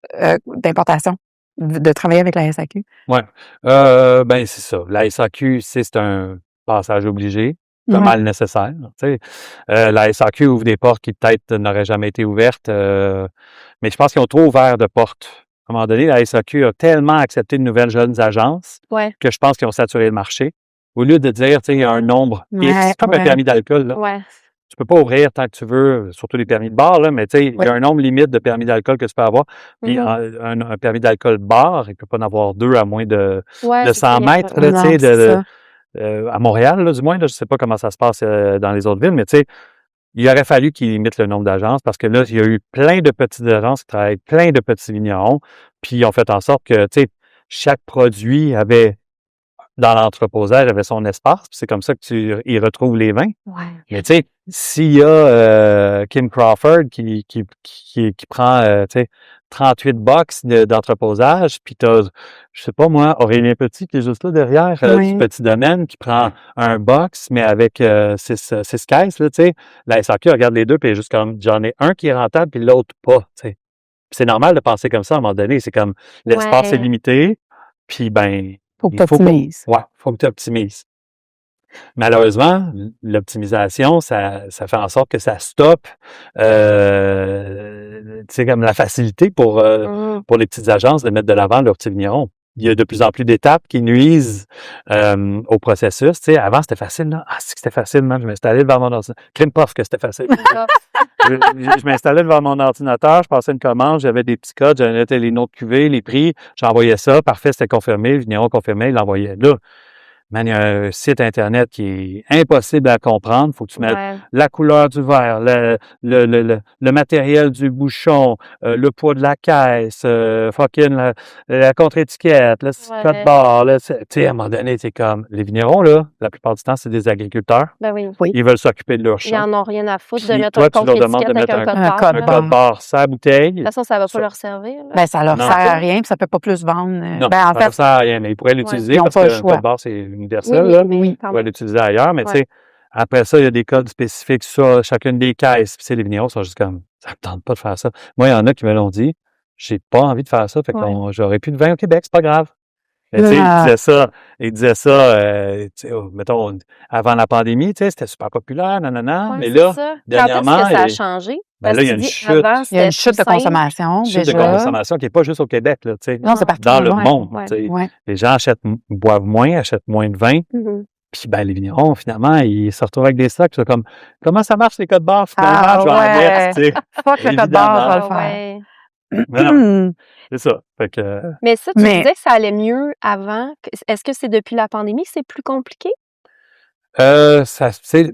B: d'importation, de travailler avec la SAQ?
C: Oui. Ben, c'est ça. La SAQ, c'est un passage obligé, pas mal nécessaire. Tu sais. La SAQ ouvre des portes qui peut-être n'auraient jamais été ouvertes, mais je pense qu'ils ont trop ouvert de portes. À un moment donné, la SAQ a tellement accepté de nouvelles jeunes agences que je pense qu'ils ont saturé le marché. Au lieu de dire, tu sais, il y a un nombre X, comme un permis d'alcool, là. Tu peux pas ouvrir tant que tu veux, surtout les permis de bar, là, mais tu sais, il y a un nombre limite de permis d'alcool que tu peux avoir. Puis un permis d'alcool bar, il peut pas en avoir deux à moins de 100 mètres, là, tu sais, à Montréal, là, du moins, là, je sais pas comment ça se passe dans les autres villes, mais tu sais, il aurait fallu qu'ils limitent le nombre d'agences parce que là, il y a eu plein de petites agences qui travaillent, plein de petits vignerons, puis ils ont fait en sorte que, tu sais, chaque produit avait dans l'entreposage, avait son espace, puis c'est comme ça que tu y retrouves les vins. Mais tu sais, s'il y a Kim Crawford qui prend tu sais 38 box d'entreposage, puis t'as, je sais pas moi, Aurélien Petit qui est juste là derrière du petit domaine qui prend un box mais avec 6 caisses là, tu sais. La SAQ regarde les deux puis juste comme j'en ai un qui est rentable puis l'autre pas, tu sais. C'est normal de penser comme ça à un moment donné, c'est comme l'espace est limité, puis ben
B: faut que tu optimises.
C: Faut que tu optimises. Malheureusement, l'optimisation, ça fait en sorte que ça stoppe tu sais, comme la facilité pour les petites agences de mettre de l'avant leurs petits vignerons. Il y a de plus en plus d'étapes qui nuisent au processus. Tu sais, avant, c'était facile, là. Ah, c'est que c'était facile, man. Je m'installais devant mon ordinateur. Crime puff que c'était facile. je m'installais devant mon ordinateur, je passais une commande, j'avais des petits codes, j'avais les noms de cuvées, les prix, j'envoyais ça, parfait, c'était confirmé, le vigneron confirmé, il l'envoyait. Là, man, il y a un site Internet qui est impossible à comprendre. Faut que tu mettes la couleur du verre, le matériel du bouchon, le poids de la caisse, la contre-étiquette, le code barre. Tu sais, à un moment donné, c'est comme les vignerons, là, la plupart du temps, c'est des agriculteurs.
A: Ben oui.
C: Ils veulent s'occuper de leur champ.
A: Ils en ont rien à foutre de mettre
C: toi,
A: un
C: tu leur demandes de
A: contre-étiquette
C: mettre
A: avec un
C: code barre sur la bouteille.
A: De toute façon, ça va pas leur servir. Là.
B: Ben, ça leur sert à rien, puis ça peut pas plus vendre.
C: Non,
B: ben, en
C: ça sert à rien, mais ils pourraient l'utiliser parce que le code barre, c'est universel, là.
B: Oui.
C: Ils pourraient l'utiliser ailleurs, mais tu sais, Après ça, il y a des codes spécifiques sur chacune des caisses. Puis, les vignerons sont juste comme, ça me tente pas de faire ça. Moi, il y en a qui me l'ont dit, j'ai pas envie de faire ça, fait que j'aurais plus de vin au Québec, c'est pas grave. Mais tu sais, il disait ça, mettons, avant la pandémie, tu sais, c'était super populaire, nanana. Mais là, dernièrement.
A: Quand est-ce que ça a changé?
C: Ben là, il y a une chute.
B: Il y a une chute de consommation.
C: Une chute de consommation qui n'est pas juste au Québec, là, tu sais.
B: Non, c'est partout
C: dans le monde. Tu sais. Les gens boivent moins, achètent moins de vin. Puis, ben, les vignerons, finalement, ils se retrouvent avec des stocks. C'est comme, comment ça marche, les codes barres, finalement? Je vais en mettre, tu sais.
B: Fuck le code barre, je vais le faire.
C: Non, c'est ça. Fait que...
A: Mais ça, tu disais que ça allait mieux avant. Est-ce que c'est depuis la pandémie que c'est plus compliqué?
C: C'était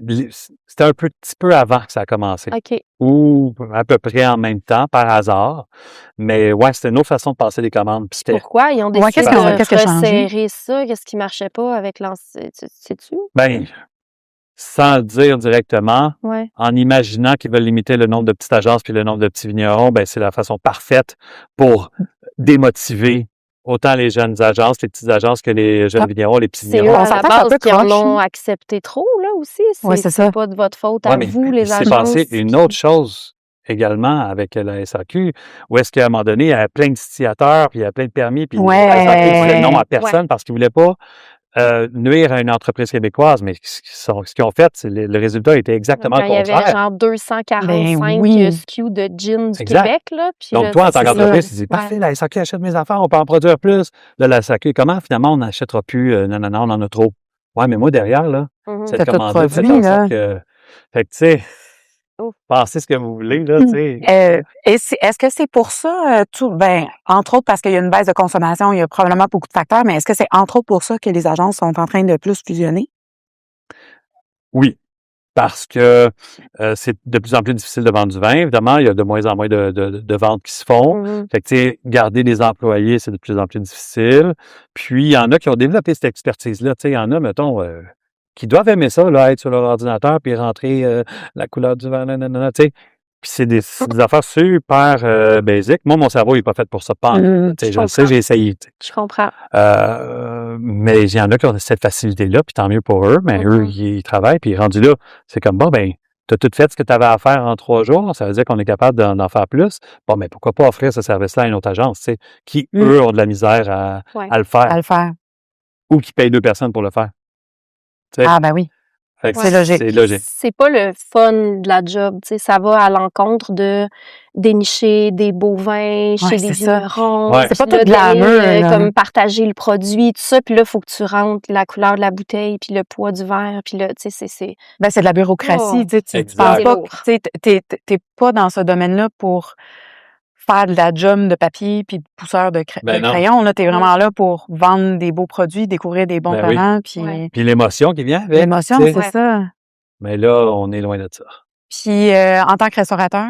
C: un petit peu avant que ça a commencé.
A: OK.
C: Ou à peu près en même temps, par hasard. Mais ouais, c'était une autre façon de passer des commandes.
A: Pourquoi? Ils ont décidé de resserrer ça. Qu'est-ce qui marchait pas avec l'ancien? Sais-tu?
C: Ben, sans le dire directement, en imaginant qu'ils veulent limiter le nombre de petites agences puis le nombre de petits vignerons, ben c'est la façon parfaite pour démotiver autant les jeunes agences, les petites agences que les jeunes vignerons, les petits vignerons.
A: C'est eux à la base qui en ont accepté trop, là, aussi.
B: C'est
A: pas de votre faute à vous, les agences.
C: C'est passé une autre chose également avec la SAQ, où est-ce qu'à un moment donné, il y a plein de stillateurs, puis il y a plein de permis, puis la SAQ disait non à personne parce qu'ils ne voulaient pas nuire à une entreprise québécoise, mais ce qu'ils ont fait, le résultat était exactement le contraire.
A: Il y avait genre 245 SKU de gin du Québec. Là, puis
C: donc, toi, en tant qu'entreprise, tu dis, parfait, la SAQ achète mes affaires, on peut en produire plus. Là, la SAQ, comment finalement on n'achètera plus? Non, on en a trop. Ouais, mais moi, derrière, là, cette commande-là, c'est en sorte que... Fait que, tu sais... Pensez ce que vous voulez, là, tu sais.
B: Est-ce que c'est pour ça, entre autres parce qu'il y a une baisse de consommation, il y a probablement beaucoup de facteurs, mais est-ce que c'est entre autres pour ça que les agences sont en train de plus fusionner?
C: Oui, parce que c'est de plus en plus difficile de vendre du vin. Évidemment, il y a de moins en moins de ventes qui se font. Fait que, tu sais, garder des employés, c'est de plus en plus difficile. Puis, il y en a qui ont développé cette expertise-là. Tu sais, il y en a, mettons... qui doivent aimer ça, là, être sur leur ordinateur puis rentrer la couleur du vin, nanana, tu sais. Puis c'est des affaires super basiques. Moi, mon cerveau, il n'est pas fait pour ça. Je le sais, j'ai essayé.
A: Je comprends.
C: Mais il y en a qui ont cette facilité-là, puis tant mieux pour eux. Mais eux, ils travaillent, puis rendus là, c'est comme, bon, ben, tu as tout fait ce que tu avais à faire en 3 jours. Ça veut dire qu'on est capable d'en faire plus. Bon, mais pourquoi pas offrir ce service-là à une autre agence, tu sais, qui, eux, ont de la misère à le faire.
B: À le faire.
C: Ou qui payent 2 personnes pour le faire. T'sais.
B: Ah, ben oui.
C: C'est logique.
A: C'est pas le fun de la job, tu sais, ça va à l'encontre de dénicher des beaux vins chez des vignerons.
B: C'est pas tout glamour.
A: Comme partager le produit, tout ça, puis là, il faut que tu rentres la couleur de la bouteille, puis le poids du verre, puis là, tu sais, c'est...
B: Ben, c'est de la bureaucratie, tu sais, tu penses pas, tu sais, t'es pas dans ce domaine-là pour faire de la job de papier puis de pousseur de crayon. Là, t'es vraiment là pour vendre des beaux produits, découvrir des bons talents.
C: Puis l'émotion qui vient avec.
B: L'émotion, c'est ça.
C: Mais là, on est loin de ça.
B: Puis en tant que restaurateur?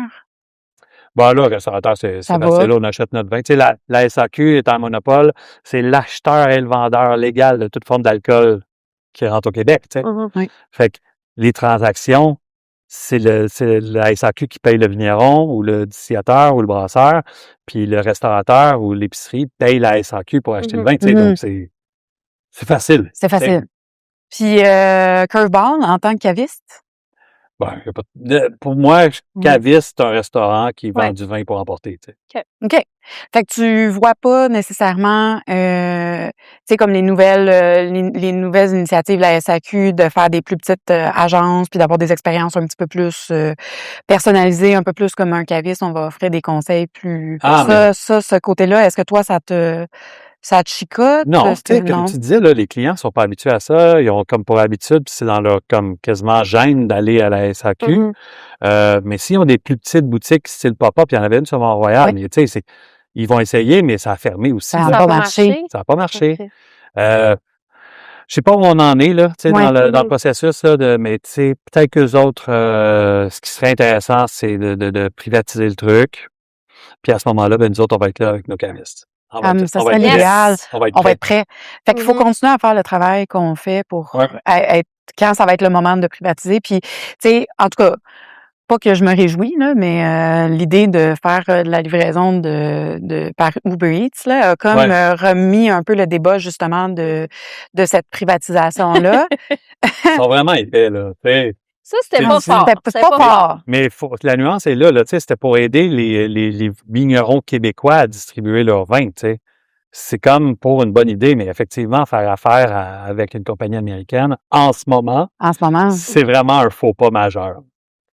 C: Bon, là, restaurateur, c'est facile. Là, on achète notre vin. Tu sais, la SAQ est en monopole. C'est l'acheteur et le vendeur légal de toute forme d'alcool qui rentre au Québec, tu sais. Fait que les transactions, c'est la SAQ qui paye le vigneron ou le distillateur ou le brasseur, puis le restaurateur ou l'épicerie paye la SAQ pour acheter le vin. Donc, c'est facile.
B: C'est facile. Puis, Curveball, en tant que caviste?
C: Ben, pour moi, caviste, c'est un restaurant qui vend du vin pour emporter.
B: OK. Fait que tu vois pas nécessairement, tu sais, comme les nouvelles initiatives de la SAQ de faire des plus petites agences puis d'avoir des expériences un petit peu plus personnalisées, un peu plus comme un caviste, on va offrir des conseils plus... ce côté-là, est-ce que toi, ça te chicote?
C: Non, tu sais, comme tu disais, là, les clients sont pas habitués à ça. Ils ont comme pour habitude, puis c'est dans leur comme quasiment gêne d'aller à la SAQ. Mais s'ils ont des plus petites boutiques style pop-up, il y en avait une sur Mont-Royal, mais tu sais, ils vont essayer, mais ça a fermé aussi.
B: Ça n'a pas marché.
C: Ça n'a pas marché. Je sais pas où on en est, là, tu sais, dans le processus, là, mais tu sais, peut-être qu'eux autres, ce qui serait intéressant, c'est de privatiser le truc. Puis à ce moment-là, ben, nous autres, on va être là avec nos cavistes.
B: Ça serait l'idéal. On va être prêt. Fait qu'il faut continuer à faire le travail qu'on fait pour être, quand ça va être le moment de privatiser. Puis, tu sais, en tout cas, pas que je me réjouis, là, mais l'idée de faire de la livraison par Uber Eats là, a comme remis un peu le débat justement de cette privatisation-là.
C: Ils sont vraiment épais, là.
A: Ça, c'était pas fort.
B: C'était pas fort.
C: Mais la nuance est là, c'était pour aider les vignerons québécois à distribuer leur vin, tu sais. C'est comme pour une bonne idée, mais effectivement, faire affaire avec une compagnie américaine, en ce moment, c'est vraiment un faux pas majeur.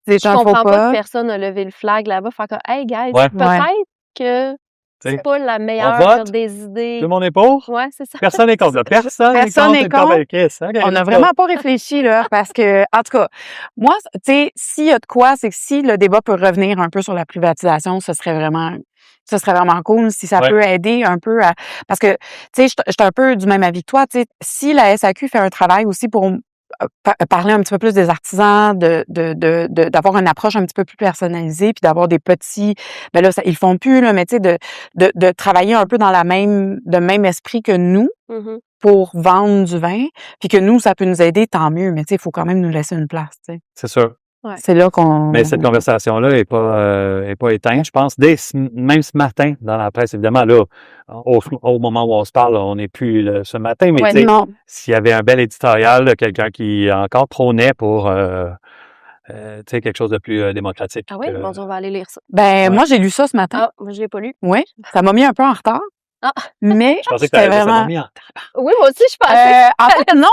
A: Je comprends pas que personne n'a levé le flag là-bas, faire comme, hey guys, peut-être que c'est pas la meilleure des idées.
C: Tout le monde est pour?
A: Ouais, c'est ça.
C: Personne n'est contre. Personne n'est contre.
B: On n'a vraiment pas réfléchi, là, parce que, en tout cas, moi, tu sais, s'il y a de quoi, c'est que si le débat peut revenir un peu sur la privatisation, ce serait vraiment cool si ça peut aider un peu à, parce que, tu sais, je suis un peu du même avis que toi, tu sais, si la SAQ fait un travail aussi pour parler un petit peu plus des artisans, d'avoir une approche un petit peu plus personnalisée, puis d'avoir des petits, ben là, ils le font plus, là, mais tu sais, de travailler un peu dans le même esprit que nous, pour vendre du vin, puis que nous, ça peut nous aider, tant mieux, mais tu sais, il faut quand même nous laisser une place, tu sais.
C: C'est sûr.
A: Ouais.
B: C'est là qu'on...
C: Mais cette conversation-là est pas éteinte, je pense. Même ce matin, dans la presse, évidemment, là, au moment où on se parle, on n'est plus ce matin, mais tu sais, s'il y avait un bel éditorial, là, quelqu'un qui encore prônait pour tu sais, quelque chose de plus démocratique.
A: Ah oui? Bon, on va aller lire ça.
B: Moi, j'ai lu ça ce matin.
A: Ah, moi, je l'ai pas lu.
B: Oui, ça m'a mis un peu en retard.
A: Ah.
B: Mais
C: je pensais que ça m'a mis en retard.
A: Oui, moi aussi, je pensais.
B: En fait, non,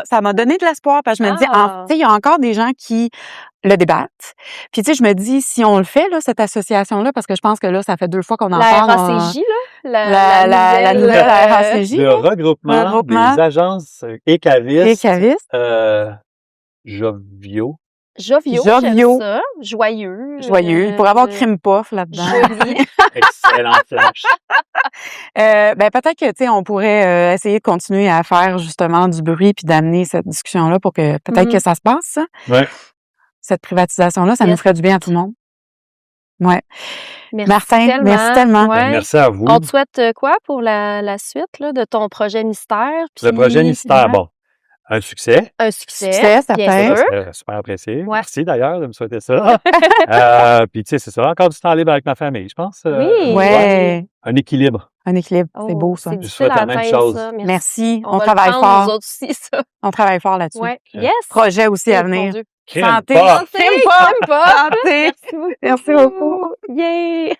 B: ça m'a donné de l'espoir parce que je me dis, tu sais, il y a encore des gens qui le débattent. Puis, tu sais, je me dis, si on le fait, là, cette association-là, parce que je pense que là, ça fait 2 fois qu'on en parle.
A: La RACJ, là?
B: La nouvelle RACJ.
C: Le regroupement des agences écavistes. Joviaux.
A: J'aime ça. Joyeux.
B: Pour avoir crime puff là-dedans.
A: Joli.
C: Excellent flash.
B: Peut-être que, tu sais, on pourrait essayer de continuer à faire justement du bruit puis d'amener cette discussion-là pour que peut-être que ça se passe, ça.
C: Ouais.
B: Cette privatisation-là, ça nous ferait du bien à tout le monde. Ouais.
A: Merci
B: Martin, merci tellement.
C: Ouais. Merci à vous.
A: On te souhaite quoi pour la suite là, de ton projet mystère?
C: Le projet mystère, bon. Un succès.
A: Un succès, ça
C: fait. Super apprécié. Ouais. Merci d'ailleurs de me souhaiter ça. Puis tu sais, c'est ça, encore du temps libre avec ma famille, je pense.
A: Oui.
B: Ouais.
C: Un équilibre.
B: C'est beau ça.
A: Je
C: souhaite la même chose.
A: Ça.
B: Merci. On travaille fort.
A: Nous autres aussi, ça.
B: On travaille fort là-dessus.
A: Ouais. Yes.
B: Projet aussi à venir.
C: Santé.
B: Santé. Santé. Merci beaucoup.
A: Yay.